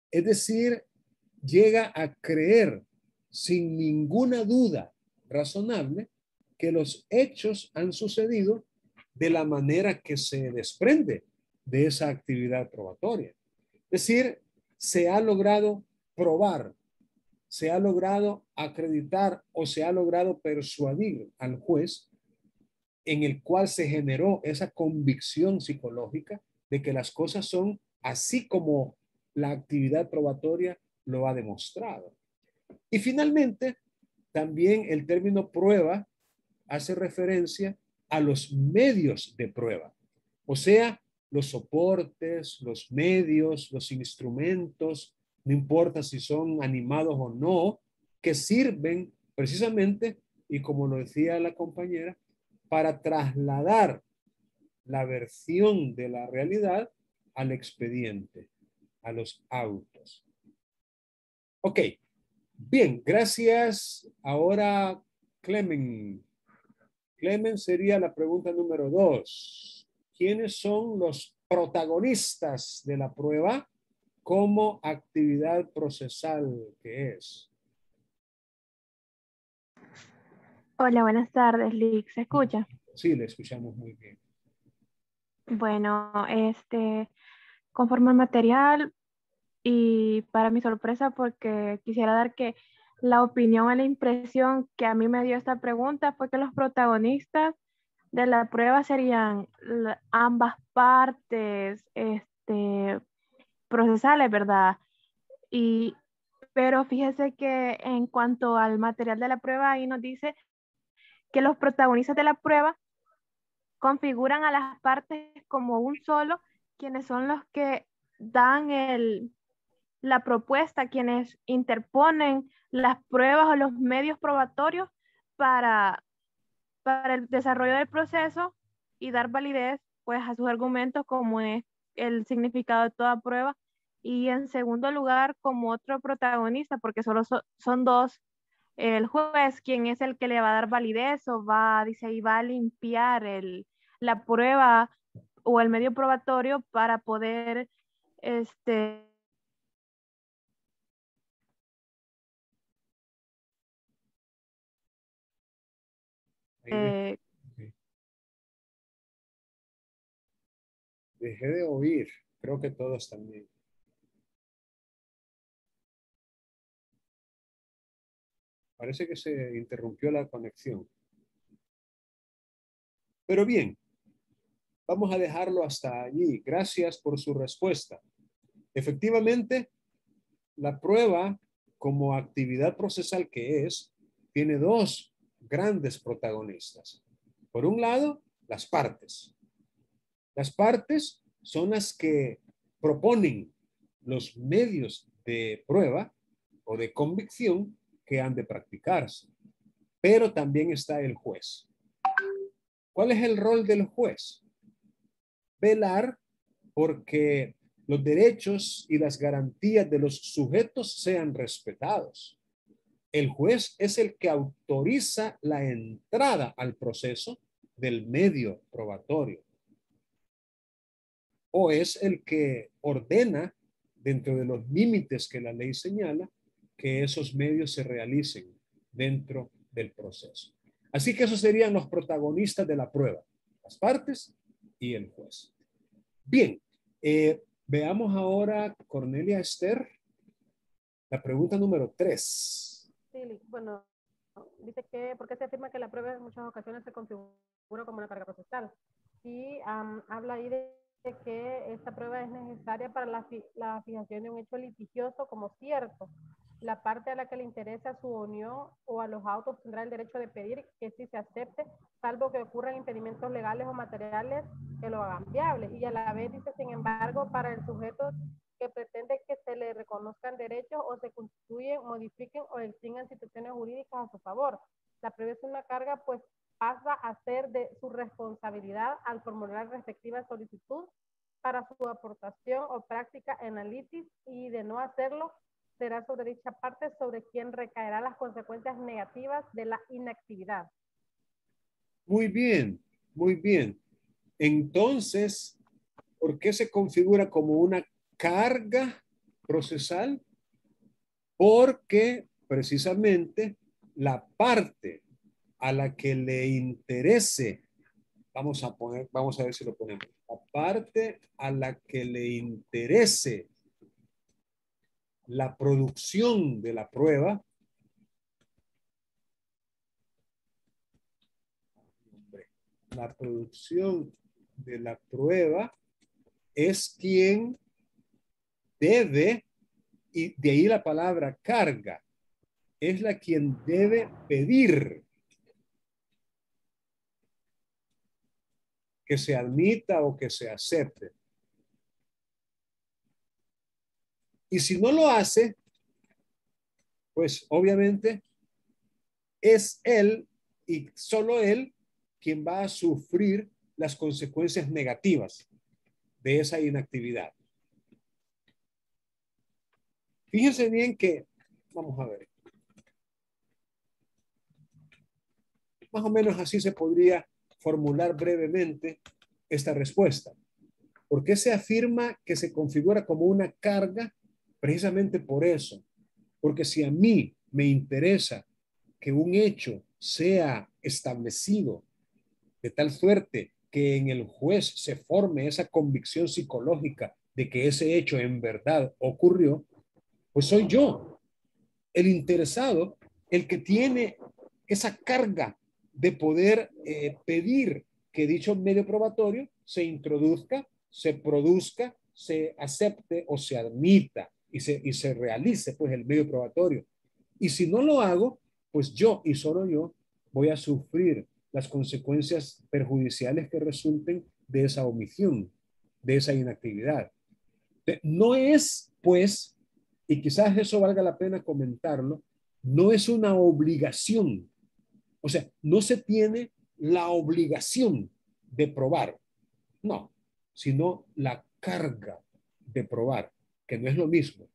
S1: es decir, llega a creer sin ninguna duda razonable que los hechos han sucedido de la manera que se desprende de esa actividad probatoria. Es decir, se ha logrado probar, se ha logrado acreditar o se ha logrado persuadir al juez en el cual se generó esa convicción psicológica de que las cosas son así como la actividad probatoria lo ha demostrado. Y finalmente, también el término prueba hace referencia a los medios de prueba, o sea, los soportes, los medios, los instrumentos, no importa si son animados o no, que sirven precisamente, y como lo decía la compañera, para trasladar la versión de la realidad al expediente, a los autos. Ok, bien, gracias. Ahora, Clemen. Clemen sería la pregunta número 2. ¿Quiénes son los protagonistas de la prueba como actividad procesal que es?
S7: Hola, buenas tardes, Lick. ¿Se escucha?
S1: Sí, le escuchamos muy bien.
S7: Bueno, conforme al material y para mi sorpresa, porque quisiera dar que la opinión o la impresión que a mí me dio esta pregunta fue que los protagonistas de la prueba serían ambas partes, procesales, ¿verdad? Pero fíjese que en cuanto al material de la prueba, ahí nos dice que los protagonistas de la prueba configuran a las partes como un solo, quienes son los que dan la propuesta, quienes interponen las pruebas o los medios probatorios para, para el desarrollo del proceso y dar validez pues a sus argumentos, como es el significado de toda prueba. Y en segundo lugar, como otro protagonista, porque solo son dos, el juez, quien es el que le va a dar validez o dice, y va a limpiar la prueba o el medio probatorio para poder
S1: Ok. Dejé de oír. Creo que todos también. Parece que se interrumpió la conexión. Pero bien, vamos a dejarlo hasta allí. Gracias por su respuesta. Efectivamente, la prueba como actividad procesal que es, tiene dos grandes protagonistas. Por un lado, las partes. Las partes son las que proponen los medios de prueba o de convicción que han de practicarse. Pero también está el juez. ¿Cuál es el rol del juez? Velar porque los derechos y las garantías de los sujetos sean respetados. El juez es el que autoriza la entrada al proceso del medio probatorio. O es el que ordena, dentro de los límites que la ley señala, que esos medios se realicen dentro del proceso. Así que esos serían los protagonistas de la prueba, las partes y el juez. Bien, veamos ahora, Cornelia Esther, la pregunta número 3.
S4: Sí, bueno, dice que, ¿por qué se afirma que la prueba en muchas ocasiones se configura como una carga procesal? Y habla ahí de que esta prueba es necesaria para la fijación de un hecho litigioso como cierto. La parte a la que le interesa su unión o a los autos tendrá el derecho de pedir que sí se acepte, salvo que ocurran impedimentos legales o materiales que lo hagan viable. Y a la vez dice, sin embargo, para el sujeto que pretende que se le reconozcan derechos o se constituyen, modifiquen o extingan situaciones jurídicas a su favor. La prueba es una carga, pues pasa a ser de su responsabilidad al formular la respectiva solicitud para su aportación o práctica análisis, y de no hacerlo, será sobre dicha parte sobre quien recaerá las consecuencias negativas de la inactividad.
S1: Muy bien, muy bien. Entonces, ¿por qué se configura como una carga procesal? Porque precisamente la parte a la que le interese, vamos a ver si lo ponemos, la parte a la que le interese la producción de la prueba, es quien debe, y de ahí la palabra carga, es la quien debe pedir que se admita o que se acepte. Y si no lo hace, pues obviamente es él y solo él quien va a sufrir las consecuencias negativas de esa inactividad. Fíjense bien que, vamos a ver, más o menos así se podría formular brevemente esta respuesta. ¿Por qué se afirma que se configura como una carga? Precisamente por eso. Porque si a mí me interesa que un hecho sea establecido de tal suerte que en el juez se forme esa convicción psicológica de que ese hecho en verdad ocurrió, pues soy yo, el interesado, el que tiene esa carga de poder pedir que dicho medio probatorio se introduzca, se produzca, se acepte o se admita y se realice pues el medio probatorio. Y si no lo hago, pues yo y solo yo voy a sufrir las consecuencias perjudiciales que resulten de esa omisión, de esa inactividad. No es, pues, y quizás eso valga la pena comentarlo, no es una obligación. O sea, no se tiene la obligación de probar, no, sino la carga de probar, que no es lo mismo.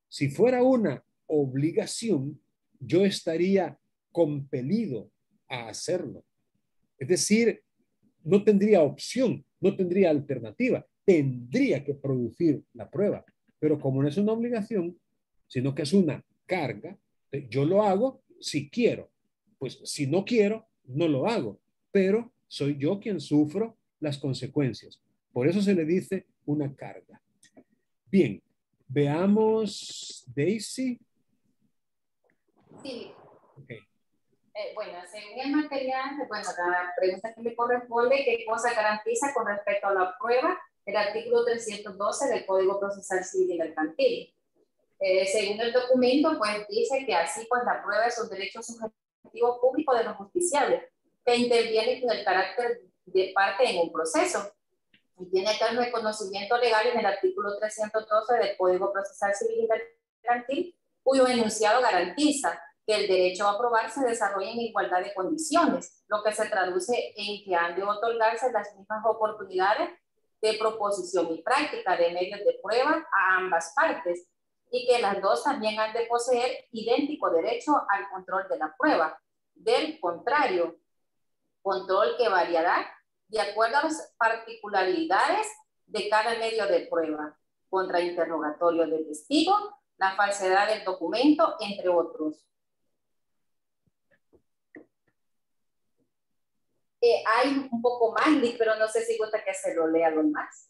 S1: Si fuera una obligación, yo estaría compelido a hacerlo. Es decir, no tendría opción, no tendría alternativa, tendría que producir la prueba. Pero como no es una obligación, sino que es una carga, yo lo hago si quiero. Pues si no quiero, no lo hago, pero soy yo quien sufro las consecuencias. Por eso se le dice una carga. Bien, veamos Daisy.
S5: Sí.
S1: Okay.
S5: Bueno, según el material, bueno, la pregunta que me corresponde, ¿qué cosa garantiza con respecto a la prueba el artículo 312 del Código Procesal Civil y Mercantil? Según el documento, pues dice que así pues la prueba es un derecho subjetivo público de los justiciables que interviene con el carácter de parte en un proceso y tiene tal reconocimiento legal en el artículo 312 del Código Procesal Civil y Mercantil, cuyo enunciado garantiza que el derecho a probar se desarrolla en igualdad de condiciones, lo que se traduce en que han de otorgarse las mismas oportunidades de proposición y práctica de medios de prueba a ambas partes, y que las dos también han de poseer idéntico derecho al control de la prueba. Del contrario, control que variará de acuerdo a las particularidades de cada medio de prueba, contrainterrogatorio del testigo, la falsedad del documento, entre otros. Hay un poco más, pero no sé si gusta que se lo lea lo más.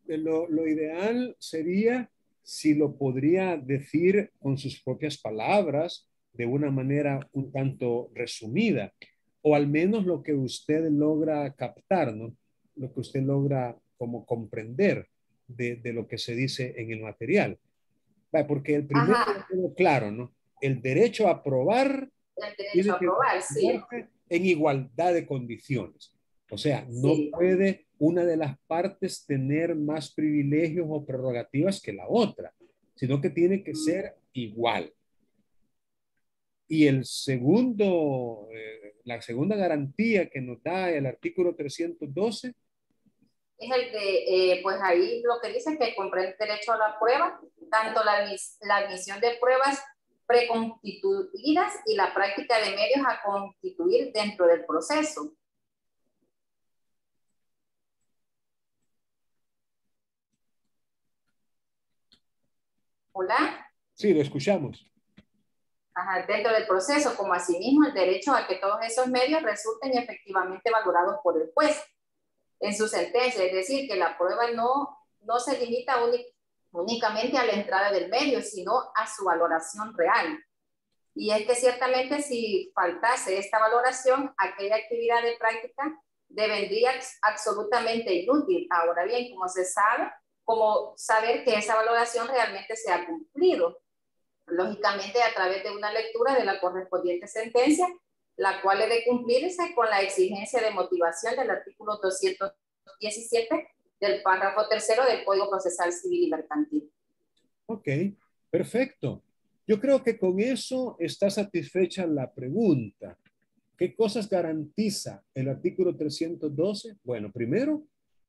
S1: Lo ideal sería si lo podría decir con sus propias palabras, de una manera un tanto resumida, o al menos lo que usted logra captar, ¿no? Lo que usted logra como comprender de lo que se dice en el material. Porque el primero, claro, ¿no? El derecho a probar
S5: el derecho a probar, sí.
S1: En igualdad de condiciones. O sea, no puede una de las partes tener más privilegios o prerrogativas que la otra, sino que tiene que ser igual. Y el segundo, la segunda garantía que nos da el artículo 312
S5: es el de, pues ahí lo que dice que comprende el derecho a la prueba, tanto la admisión de pruebas preconstituidas y la práctica de medios a constituir dentro del proceso. ¿Hola?
S1: Sí, lo escuchamos.
S5: Ajá, dentro del proceso, como asimismo el derecho a que todos esos medios resulten efectivamente valorados por el juez en su sentencia, es decir, que la prueba no se limita únicamente a la entrada del medio, sino a su valoración real. Y es que ciertamente si faltase esta valoración, aquella actividad de práctica devendría absolutamente inútil. Ahora bien, como se sabe, como saber que esa valoración realmente se ha cumplido, lógicamente a través de una lectura de la correspondiente sentencia, la cual debe cumplirse con la exigencia de motivación del artículo 217 del párrafo tercero del Código Procesal Civil y Mercantil.
S1: Ok, perfecto. Yo creo que con eso está satisfecha la pregunta. ¿Qué cosas garantiza el artículo 312? Bueno, primero,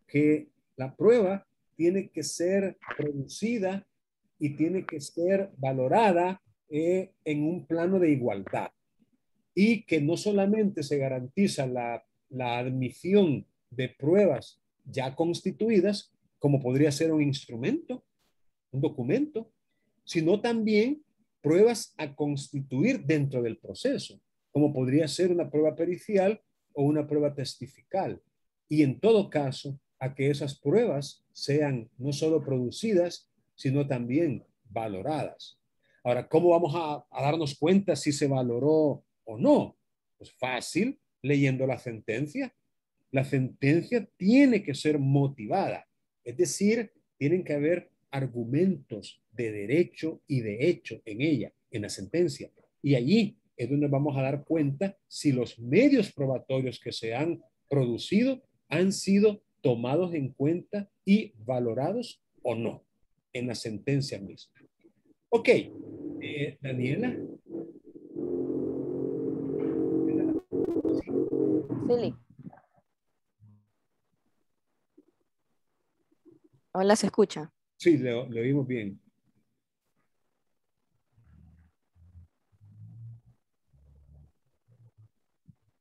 S1: que la prueba tiene que ser producida y tiene que ser valorada en un plano de igualdad. Y que no solamente se garantiza la admisión de pruebas ya constituidas, como podría ser un instrumento, un documento, sino también pruebas a constituir dentro del proceso, como podría ser una prueba pericial o una prueba testifical. Y en todo caso, a que esas pruebas sean no solo producidas, sino también valoradas. Ahora, ¿cómo vamos a darnos cuenta si se valoró o no? Pues fácil, leyendo la sentencia. La sentencia tiene que ser motivada, es decir, tienen que haber argumentos de derecho y de hecho en ella, en la sentencia. Y allí es donde vamos a dar cuenta si los medios probatorios que se han producido han sido tomados en cuenta y valorados o no en la sentencia misma. Ok, Daniela.
S8: Sí. Hola, ¿se escucha?
S1: Sí, le oímos bien.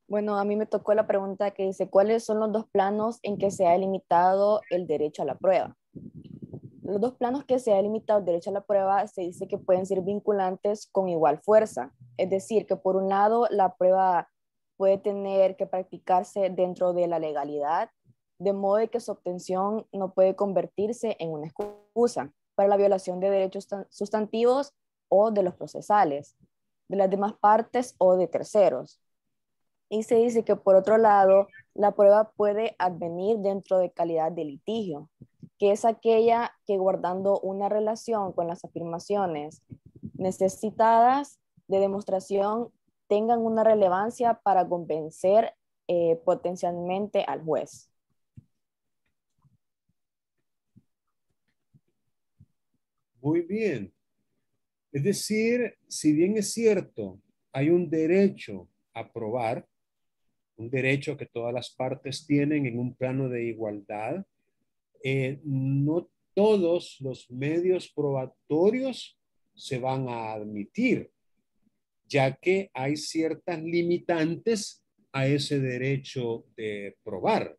S8: Bueno, a mí me tocó la pregunta que dice, ¿cuáles son los dos planos en que se ha limitado el derecho a la prueba? Los dos planos que se ha limitado el derecho a la prueba se dice que pueden ser vinculantes con igual fuerza. Es decir, que por un lado la prueba puede tener que practicarse dentro de la legalidad, de modo de que su obtención no puede convertirse en una excusa para la violación de derechos sustantivos o de los procesales, de las demás partes o de terceros. Y se dice que, por otro lado, la prueba puede advenir dentro de calidad de litigio, que es aquella que, guardando una relación con las afirmaciones necesitadas de demostración, tengan una relevancia para convencer potencialmente al juez.
S1: Muy bien. Es decir, si bien es cierto, hay un derecho a probar, un derecho que todas las partes tienen en un plano de igualdad, no todos los medios probatorios se van a admitir, ya que hay ciertas limitantes a ese derecho de probar.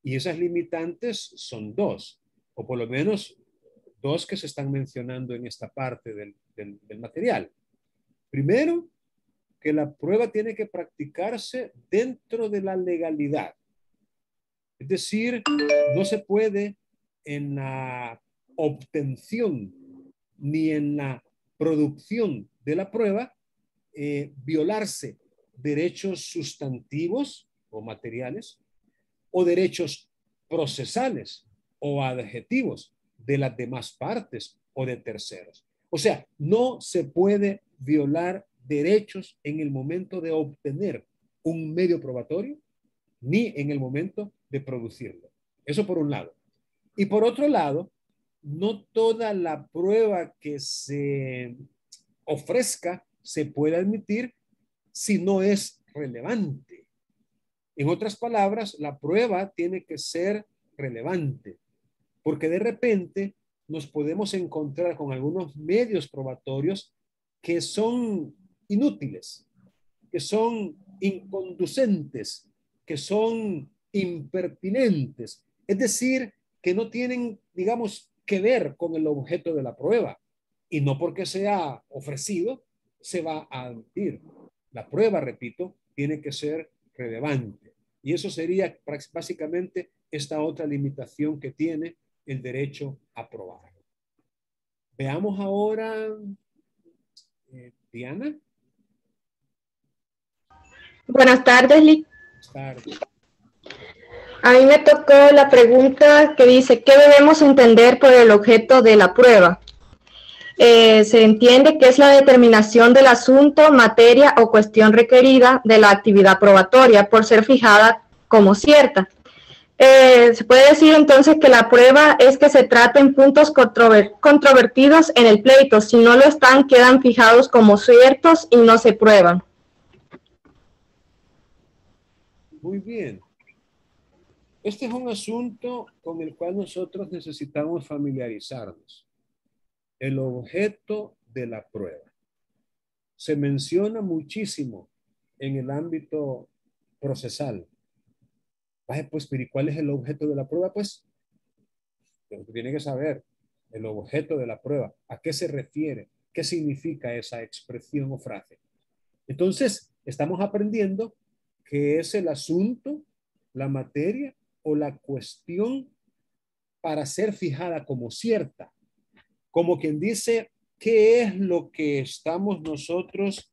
S1: Y esas limitantes son dos, o por lo menos dos que se están mencionando en esta parte del material. Primero, que la prueba tiene que practicarse dentro de la legalidad. Es decir, no se puede en la obtención ni en la producción de la prueba violarse derechos sustantivos o materiales o derechos procesales o adjetivos de las demás partes o de terceros. O sea, no se puede violar derechos en el momento de obtener un medio probatorio ni en el momento de producirlo. Eso por un lado. Y por otro lado, no toda la prueba que se ofrezca se puede admitir si no es relevante. En otras palabras, la prueba tiene que ser relevante, porque de repente nos podemos encontrar con algunos medios probatorios que son inútiles, que son inconducentes, que son impertinentes, es decir, que no tienen, digamos, que ver con el objeto de la prueba. Y no porque sea ofrecido, se va a admitir. La prueba, repito, tiene que ser relevante. Y eso sería básicamente esta otra limitación que tiene el derecho a probar. Veamos ahora, Diana.
S9: Buenas tardes, Lick.
S1: Buenas tardes.
S9: A mí me tocó la pregunta que dice, ¿qué debemos entender por el objeto de la prueba? Se entiende que es la determinación del asunto, materia o cuestión requerida de la actividad probatoria por ser fijada como cierta. Se puede decir entonces que la prueba es que se traten puntos controvertidos en el pleito. Si no lo están, quedan fijados como ciertos y no se prueban.
S1: Muy bien. Este es un asunto con el cual nosotros necesitamos familiarizarnos. El objeto de la prueba. Se menciona muchísimo en el ámbito procesal. Vaya, pues, pero ¿y cuál es el objeto de la prueba? Pues, pero tiene que saber el objeto de la prueba. ¿A qué se refiere? ¿Qué significa esa expresión o frase? Entonces, estamos aprendiendo qué es el asunto, la materia o la cuestión para ser fijada como cierta. Como quien dice, ¿qué es lo que estamos nosotros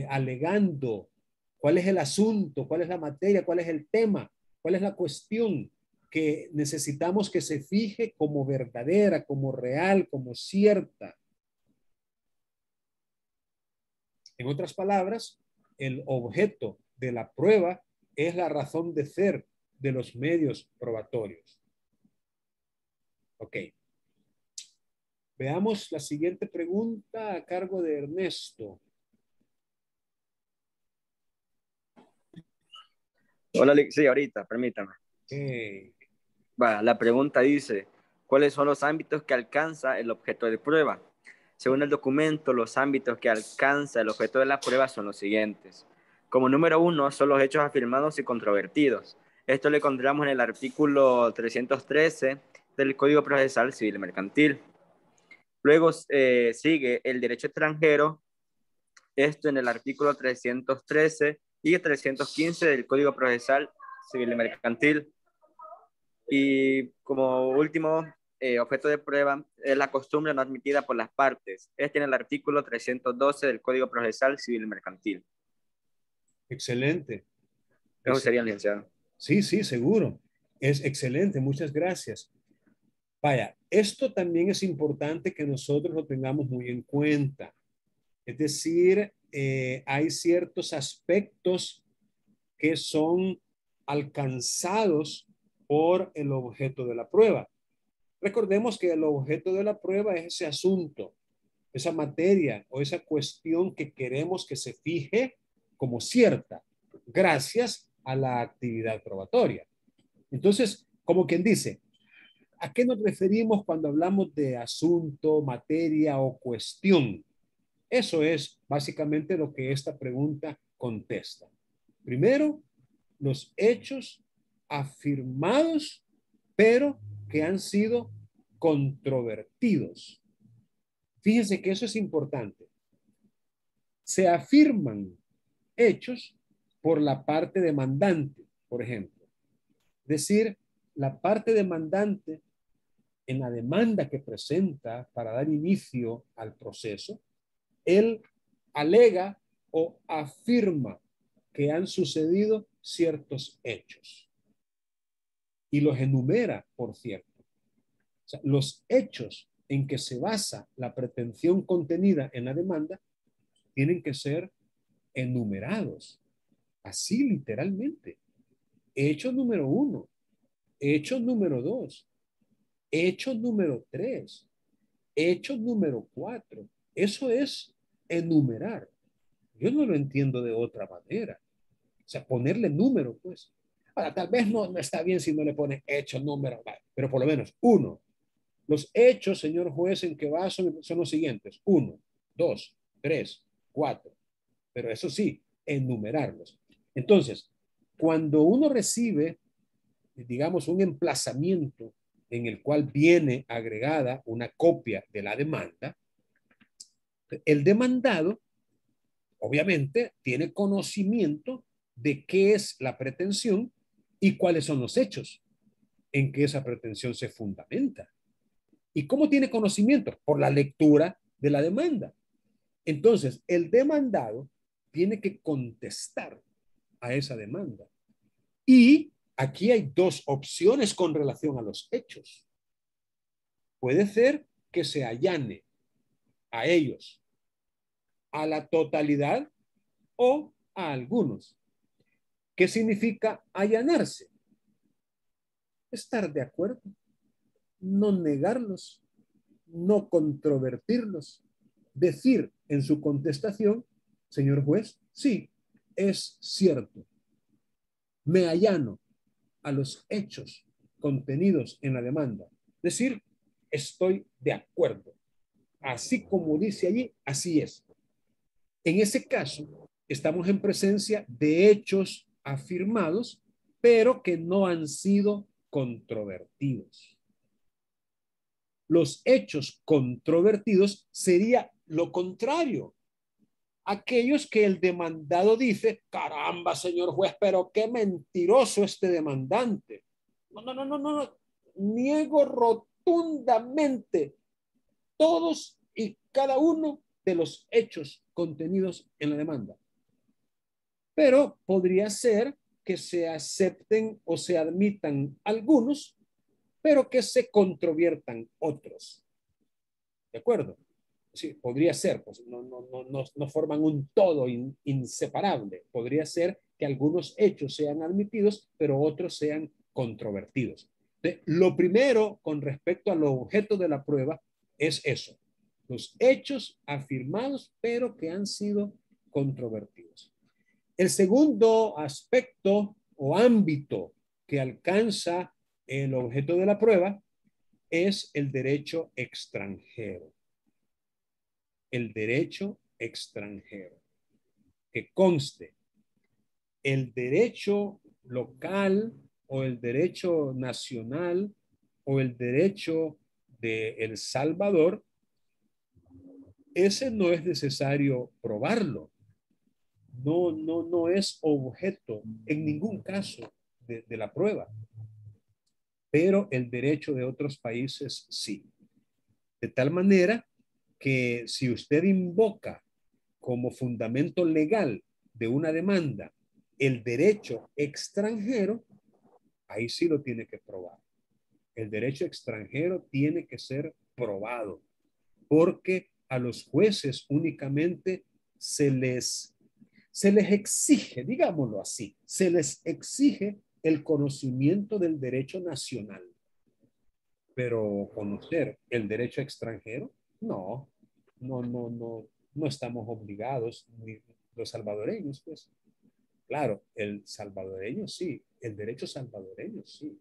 S1: alegando? ¿Cuál es el asunto? ¿Cuál es la materia? ¿Cuál es el tema? ¿Cuál es la cuestión que necesitamos que se fije como verdadera, como real, como cierta? En otras palabras, el objeto de la prueba es la razón de ser de los medios probatorios. Ok. Veamos la siguiente pregunta a cargo de Ernesto.
S10: Hola, sí, ahorita, permítame. La pregunta dice, ¿cuáles son los ámbitos que alcanza el objeto de prueba? Según el documento, los ámbitos que alcanza el objeto de la prueba son los siguientes. Como número 1, son los hechos afirmados y controvertidos. Esto lo encontramos en el artículo 313 del Código Procesal Civil y Mercantil. Luego sigue el derecho extranjero, esto en el artículo 313 y 315 del Código Procesal Civil y Mercantil. Y como último objeto de prueba es la costumbre no admitida por las partes. Este en el artículo 312 del Código Procesal Civil y Mercantil.
S1: Excelente.
S10: Eso sería, licenciado.
S1: Sí, sí, seguro. Es excelente, muchas gracias. Vaya, esto también es importante que nosotros lo tengamos muy en cuenta. Es decir, hay ciertos aspectos que son alcanzados por el objeto de la prueba. Recordemos que el objeto de la prueba es ese asunto, esa materia o esa cuestión que queremos que se fije como cierta, gracias a la actividad probatoria. Entonces, como quien dice, ¿a qué nos referimos cuando hablamos de asunto, materia o cuestión? Eso es básicamente lo que esta pregunta contesta. Primero, los hechos afirmados, pero que han sido controvertidos. Fíjense que eso es importante. Se afirman hechos por la parte demandante, por ejemplo. Es decir, la parte demandante en la demanda que presenta para dar inicio al proceso, él alega o afirma que han sucedido ciertos hechos y los enumera, por cierto. O sea, los hechos en que se basa la pretensión contenida en la demanda tienen que ser enumerados, así literalmente. Hecho número 1, hecho número 2, hecho número 3, hecho número 4. Eso es enumerar. Yo no lo entiendo de otra manera. O sea, ponerle número, pues. Ahora, tal vez no está bien si no le pone hecho, número, pero por lo menos 1. Los hechos, señor juez, en que va son los siguientes. 1, 2, 3, 4. Pero eso sí, enumerarlos. Entonces, cuando uno recibe, digamos, un emplazamiento en el cual viene agregada una copia de la demanda, el demandado, obviamente, tiene conocimiento de qué es la pretensión y cuáles son los hechos en que esa pretensión se fundamenta. ¿Y cómo tiene conocimiento? Por la lectura de la demanda. Entonces, el demandado tiene que contestar a esa demanda. Y aquí hay dos opciones con relación a los hechos. Puede ser que se allane a ellos, a la totalidad o a algunos. ¿Qué significa allanarse? Estar de acuerdo, no negarlos, no controvertirlos, decir en su contestación, señor juez, sí, es cierto. Me allano a los hechos contenidos en la demanda. Decir, estoy de acuerdo. Así como dice allí, así es. En ese caso, estamos en presencia de hechos afirmados, pero que no han sido controvertidos. Los hechos controvertidos sería lo contrario. Aquellos que el demandado dice, caramba, señor juez, pero qué mentiroso este demandante. No. Niego rotundamente todos y cada uno de los hechos contenidos en la demanda. Pero podría ser que se acepten o se admitan algunos, pero que se controviertan otros. ¿De acuerdo? Sí, podría ser, pues no forman un todo inseparable. Podría ser que algunos hechos sean admitidos, pero otros sean controvertidos. Lo primero con respecto al objeto de la prueba es eso, los hechos afirmados, pero que han sido controvertidos. El segundo aspecto o ámbito que alcanza el objeto de la prueba es el derecho extranjero. El derecho extranjero. Que conste, el derecho local o el derecho nacional o el derecho de El Salvador, ese no es necesario probarlo. no es objeto en ningún caso de la prueba, pero el derecho de otros países sí. De tal manera que si usted invoca como fundamento legal de una demanda el derecho extranjero, ahí sí lo tiene que probar. El derecho extranjero tiene que ser probado, porque a los jueces únicamente se les exige, digámoslo así, se les exige el conocimiento del derecho nacional. Pero conocer el derecho extranjero, no estamos obligados, ni los salvadoreños, pues. Claro, el salvadoreño sí, el derecho salvadoreño sí.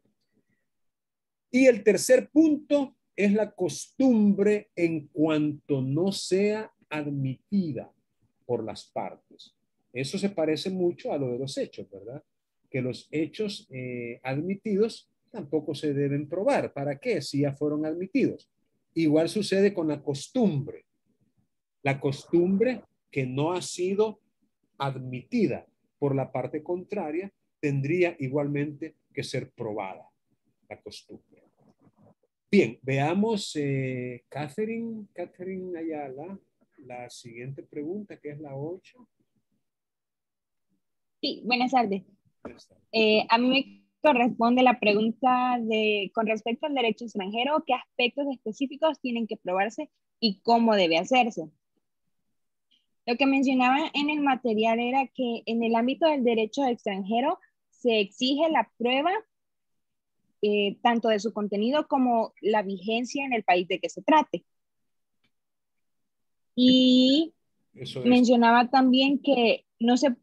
S1: Y el tercer punto es la costumbre en cuanto no sea admitida por las partes. Eso se parece mucho a lo de los hechos, ¿verdad? Que los hechos admitidos tampoco se deben probar. ¿Para qué? Si ya fueron admitidos. Igual sucede con la costumbre. La costumbre que no ha sido admitida por la parte contraria tendría igualmente que ser probada, la costumbre. Bien, veamos, Catherine Ayala, la siguiente pregunta, que es la 8.
S3: Sí, buenas tardes. A mí me corresponde la pregunta con respecto al derecho extranjero, ¿qué aspectos específicos tienen que probarse y cómo debe hacerse? Lo que mencionaba en el material era que en el ámbito del derecho extranjero se exige la prueba tanto de su contenido como la vigencia en el país de que se trate. Y mencionaba también que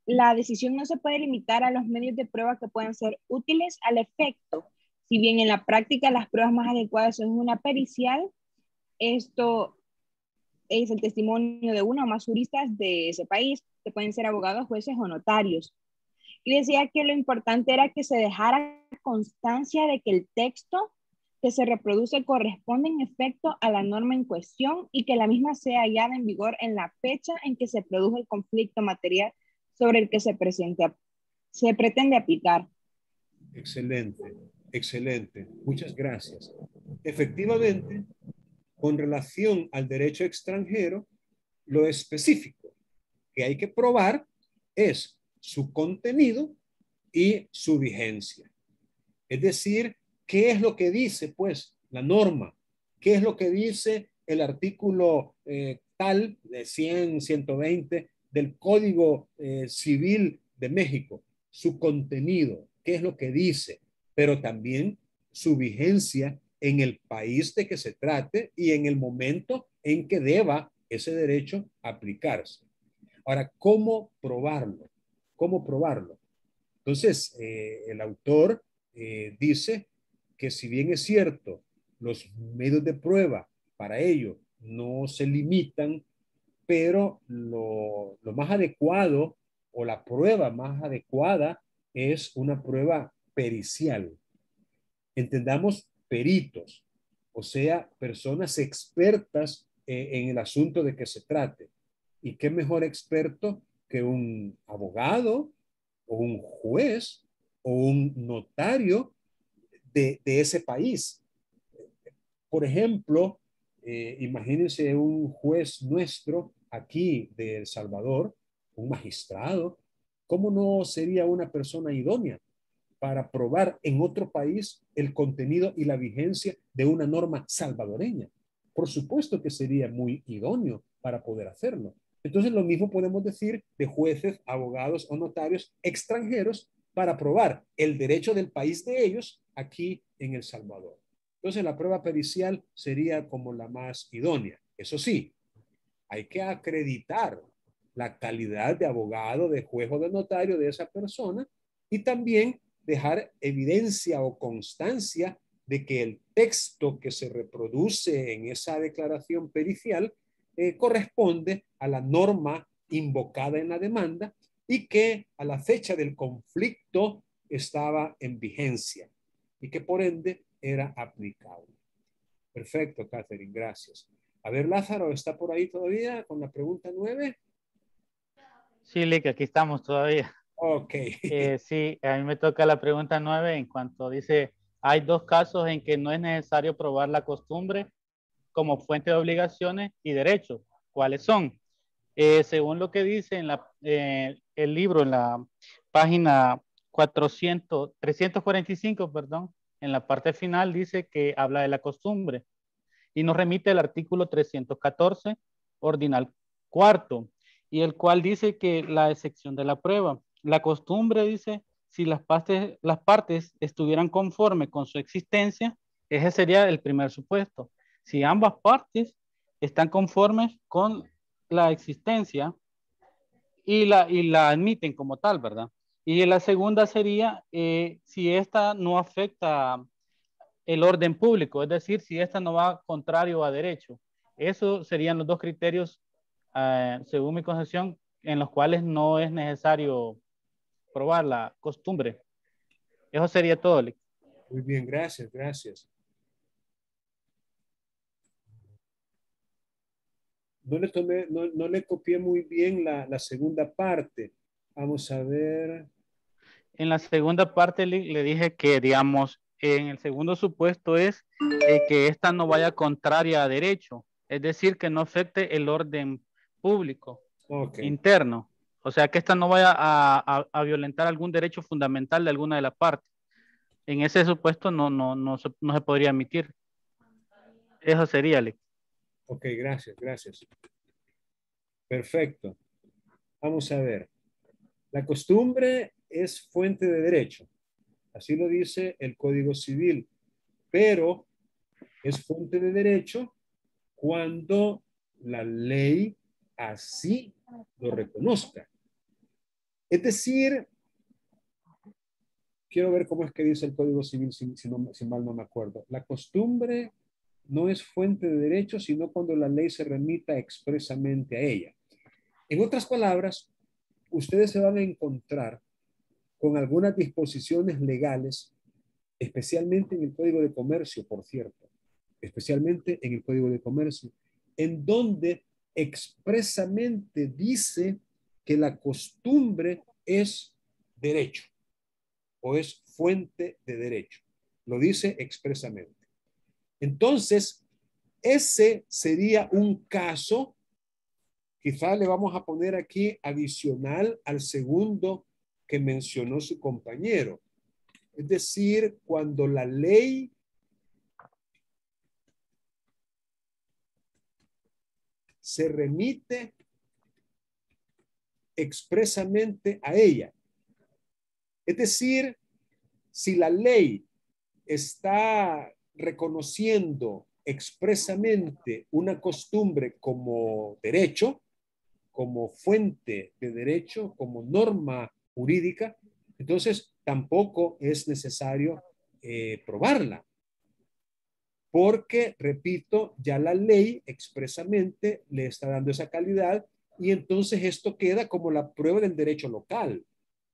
S3: la decisión no se puede limitar a los medios de prueba que puedan ser útiles al efecto. Si bien en la práctica las pruebas más adecuadas son una pericial, esto es el testimonio de uno o más juristas de ese país, que pueden ser abogados, jueces o notarios. Y decía que lo importante era que se dejara constancia de que el texto que se reproduce corresponde en efecto a la norma en cuestión y que la misma sea hallada en vigor en la fecha en que se produjo el conflicto material sobre el que se pretende aplicar.
S1: Excelente, excelente. Muchas gracias. Efectivamente, con relación al derecho extranjero, lo específico que hay que probar es su contenido y su vigencia. Es decir, ¿qué es lo que dice, pues, la norma? ¿Qué es lo que dice el artículo tal de 100, 120 del Código Civil de México? Su contenido, ¿qué es lo que dice? Pero también su vigencia en el país de que se trate y en el momento en que deba ese derecho aplicarse. Ahora, ¿cómo probarlo? ¿Cómo probarlo? Entonces, el autor dice que si bien es cierto, los medios de prueba para ello no se limitan, pero lo más adecuado o la prueba más adecuada es una prueba pericial. Entendamos peritos, o sea, personas expertas en el asunto de que se trate. ¿Y qué mejor experto que un abogado o un juez o un notario de ese país? Por ejemplo, imagínense un juez nuestro aquí de El Salvador, un magistrado, ¿cómo no sería una persona idónea para probar en otro país el contenido y la vigencia de una norma salvadoreña? Por supuesto que sería muy idóneo para poder hacerlo. Entonces, lo mismo podemos decir de jueces, abogados o notarios extranjeros para probar el derecho del país de ellos aquí en El Salvador. Entonces, la prueba pericial sería como la más idónea. Eso sí, hay que acreditar la calidad de abogado, de juez o de notario de esa persona y también dejar evidencia o constancia de que el texto que se reproduce en esa declaración pericial corresponde a la norma invocada en la demanda y que a la fecha del conflicto estaba en vigencia y que por ende era aplicable. Perfecto, Catherine, gracias. A ver, Lázaro, ¿está por ahí todavía con la pregunta 9?
S2: Sí, Lick, aquí estamos todavía.
S1: Ok.
S2: Sí, a mí me toca la pregunta 9 en cuanto dice, hay dos casos en que no es necesario probar la costumbre como fuente de obligaciones y derechos. ¿Cuáles son? Según lo que dice en el libro, en la página 345, perdón, en la parte final dice que habla de la costumbre y nos remite al artículo 314, ordinal cuarto, y el cual dice que la excepción de la prueba. La costumbre dice, si las partes estuvieran conformes con su existencia, ese sería el primer supuesto. Si ambas partes están conformes con la existencia y la admiten como tal, ¿verdad? Y la segunda sería si esta no afecta el orden público, es decir, si esta no va contrario a derecho. Esos serían los dos criterios, según mi concepción, en los cuales no es necesario probar la costumbre. Eso sería todo, Lick.
S1: Muy bien, gracias, gracias. No le copié muy bien la segunda parte. Vamos a ver.
S2: En la segunda parte le dije que, digamos, en el segundo supuesto es que esta no vaya contraria a derecho, es decir, que no afecte el orden público interno. O sea, que esta no vaya a violentar algún derecho fundamental de alguna de las partes. En ese supuesto no se podría admitir. Eso sería, Alex.
S1: Ok, gracias, gracias. Perfecto. Vamos a ver. La costumbre es fuente de derecho. Así lo dice el Código Civil. Pero es fuente de derecho cuando la ley así lo reconozca. Es decir, quiero ver cómo es que dice el Código Civil, si mal no me acuerdo. La costumbre no es fuente de derecho, sino cuando la ley se remita expresamente a ella. En otras palabras, ustedes se van a encontrar con algunas disposiciones legales, especialmente en el Código de Comercio, por cierto, especialmente en el Código de Comercio, en donde expresamente dice que la costumbre es derecho o es fuente de derecho. Lo dice expresamente. Entonces, ese sería un caso, quizá le vamos a poner aquí adicional al segundo que mencionó su compañero. Es decir, cuando la ley se remite expresamente a ella. Es decir, si la ley está reconociendo expresamente una costumbre como derecho, como fuente de derecho, como norma jurídica, entonces tampoco es necesario probarla. Porque, repito, ya la ley expresamente le está dando esa calidad y entonces esto queda como la prueba del derecho local,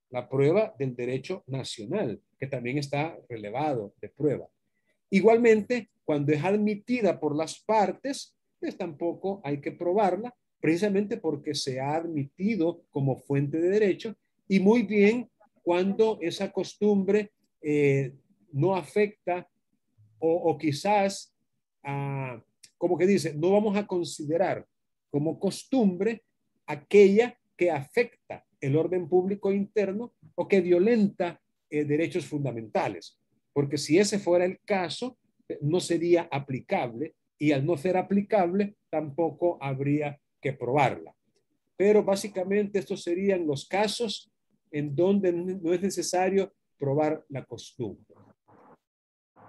S1: la prueba del derecho nacional, que también está relevado de prueba. Igualmente, cuando es admitida por las partes, pues tampoco hay que probarla, precisamente porque se ha admitido como fuente de derecho y muy bien cuando esa costumbre no afecta o quizás, como que dice, no vamos a considerar como costumbre aquella que afecta el orden público interno o que violenta derechos fundamentales. Porque si ese fuera el caso, no sería aplicable y al no ser aplicable, tampoco habría que probarla. Pero básicamente estos serían los casos en donde no es necesario probar la costumbre.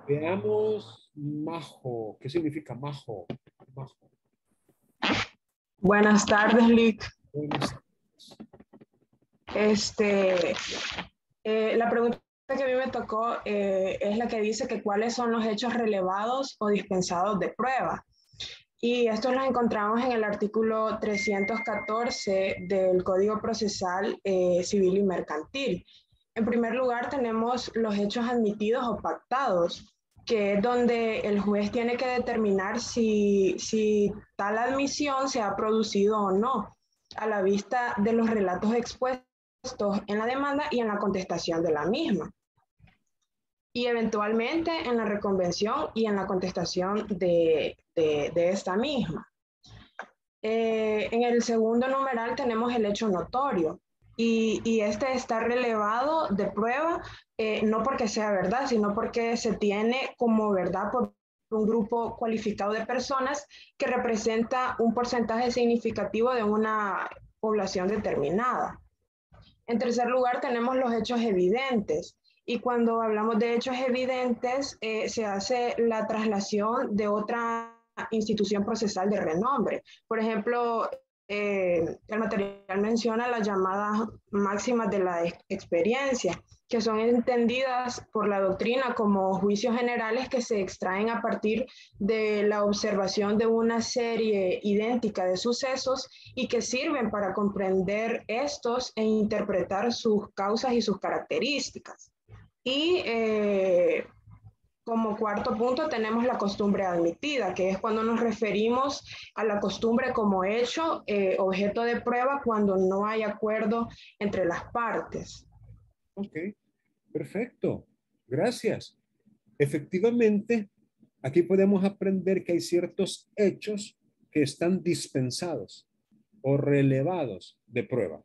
S1: Veamos majo. ¿Qué significa majo? Majo.
S11: Buenas tardes, Lick.
S1: Buenas
S11: tardes. La pregunta que a mí me tocó es la que dice que cuáles son los hechos relevados o dispensados de prueba. Y estos los encontramos en el artículo 314 del Código Procesal Civil y Mercantil. En primer lugar, tenemos los hechos admitidos o pactados, que es donde el juez tiene que determinar si tal admisión se ha producido o no. a la vista de los relatos expuestos en la demanda y en la contestación de la misma. Y eventualmente en la reconvención y en la contestación de esta misma. En el segundo numeral tenemos el hecho notorio. Y este está relevado de prueba, no porque sea verdad, sino porque se tiene como verdad por un grupo cualificado de personas que representa un porcentaje significativo de una población determinada. En tercer lugar, tenemos los hechos evidentes. Y cuando hablamos de hechos evidentes, se hace la traslación de otra institución procesal de renombre. Por ejemplo, el material menciona las llamadas máximas de la experiencia, que son entendidas por la doctrina como juicios generales que se extraen a partir de la observación de una serie idéntica de sucesos y que sirven para comprender estos e interpretar sus causas y sus características. Y como cuarto punto tenemos la costumbre admitida, que es cuando nos referimos a la costumbre como hecho, objeto de prueba, cuando no hay acuerdo entre las partes.
S1: Ok, perfecto. Gracias. Efectivamente, aquí podemos aprender que hay ciertos hechos que están dispensados o relevados de prueba.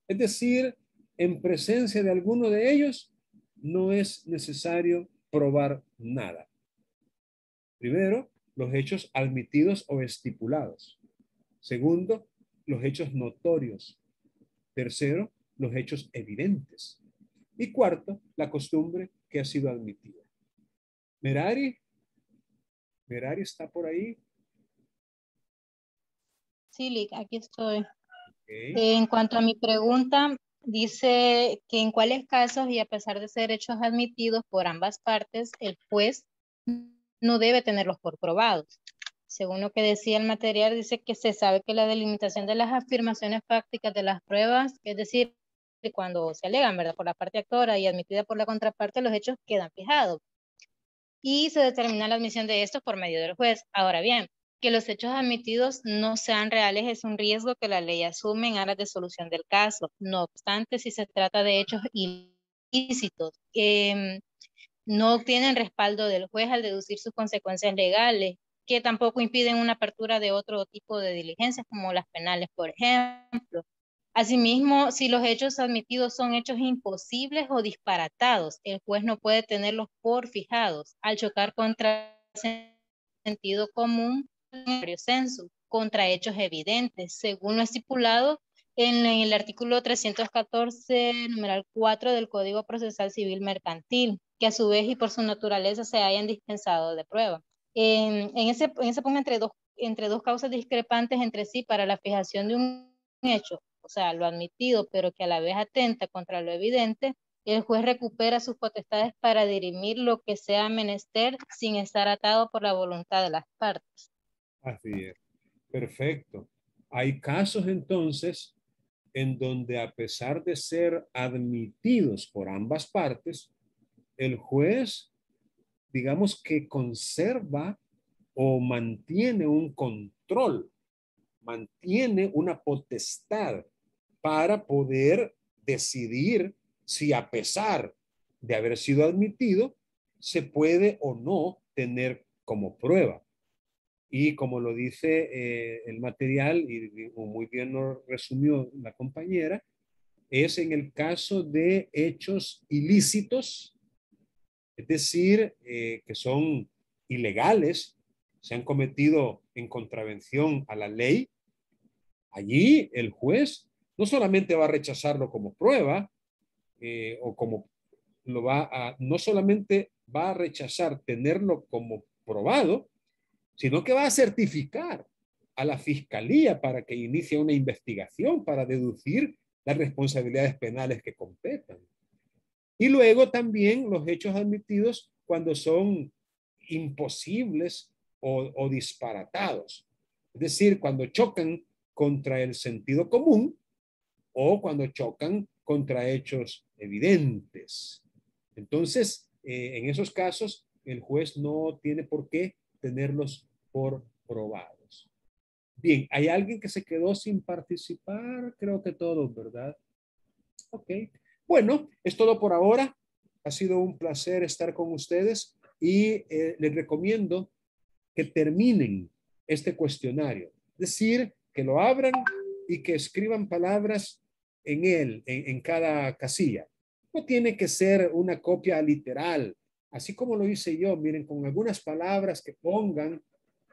S1: Es decir, en presencia de alguno de ellos, no es necesario probar nada. Primero, los hechos admitidos o estipulados. Segundo, los hechos notorios. Tercero, los hechos evidentes. Y cuarto, la costumbre que ha sido admitida. Merari está por ahí.
S12: Sí, Lick, aquí estoy.
S1: Okay.
S12: En cuanto a mi pregunta, dice que en cuáles casos y a pesar de ser hechos admitidos por ambas partes, el juez no debe tenerlos por probados. Según lo que decía el material, dice que se sabe que la delimitación de las afirmaciones fácticas de las pruebas, es decir, cuando se alegan, ¿verdad?, por la parte actora y admitida por la contraparte, los hechos quedan fijados. Y se determina la admisión de estos por medio del juez. Ahora bien, que los hechos admitidos no sean reales es un riesgo que la ley asume en aras de solución del caso. No obstante, si se trata de hechos ilícitos que no obtienen respaldo del juez al deducir sus consecuencias legales, que tampoco impiden una apertura de otro tipo de diligencias, como las penales, por ejemplo. Asimismo, si los hechos admitidos son hechos imposibles o disparatados, el juez no puede tenerlos por fijados al chocar contra el sentido común sensu, contra hechos evidentes, según lo estipulado en el artículo 314, numeral 4 del Código Procesal Civil Mercantil, que a su vez y por su naturaleza se hayan dispensado de prueba. En ese punto, entre dos causas discrepantes entre sí para la fijación de un hecho, o sea, lo admitido, pero que a la vez atenta contra lo evidente, el juez recupera sus potestades para dirimir lo que sea menester sin estar atado por la voluntad de las partes.
S1: Así es. Perfecto. Hay casos entonces en donde a pesar de ser admitidos por ambas partes, el juez, digamos que conserva o mantiene un control, mantiene una potestad para poder decidir si a pesar de haber sido admitido, se puede o no tener como prueba. Y como lo dice el material, y muy bien lo resumió la compañera, es en el caso de hechos ilícitos, es decir, que son ilegales, se han cometido en contravención a la ley. Allí el juez no solamente va a rechazarlo como prueba, o como no solamente va a rechazar tenerlo como probado, sino que va a certificar a la fiscalía para que inicie una investigación para deducir las responsabilidades penales que competan. Y luego también los hechos admitidos cuando son imposibles o disparatados. Es decir, cuando chocan contra el sentido común o cuando chocan contra hechos evidentes. Entonces, en esos casos, el juez no tiene por qué tenerlos por probados. Bien, ¿hay alguien que se quedó sin participar? Creo que todos, ¿verdad? Ok. Bueno, es todo por ahora. Ha sido un placer estar con ustedes y les recomiendo que terminen este cuestionario. Es decir, que lo abran y que escriban palabras en él, en cada casilla. No tiene que ser una copia literal, así como lo hice yo. Miren, con algunas palabras que pongan,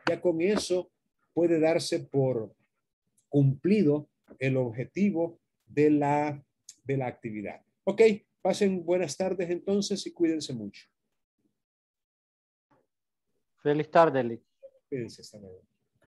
S1: ya con eso puede darse por cumplido el objetivo de la actividad. Ok, pasen buenas tardes entonces y cuídense mucho.
S2: Feliz tarde, Lick.
S1: Cuídense, hasta luego.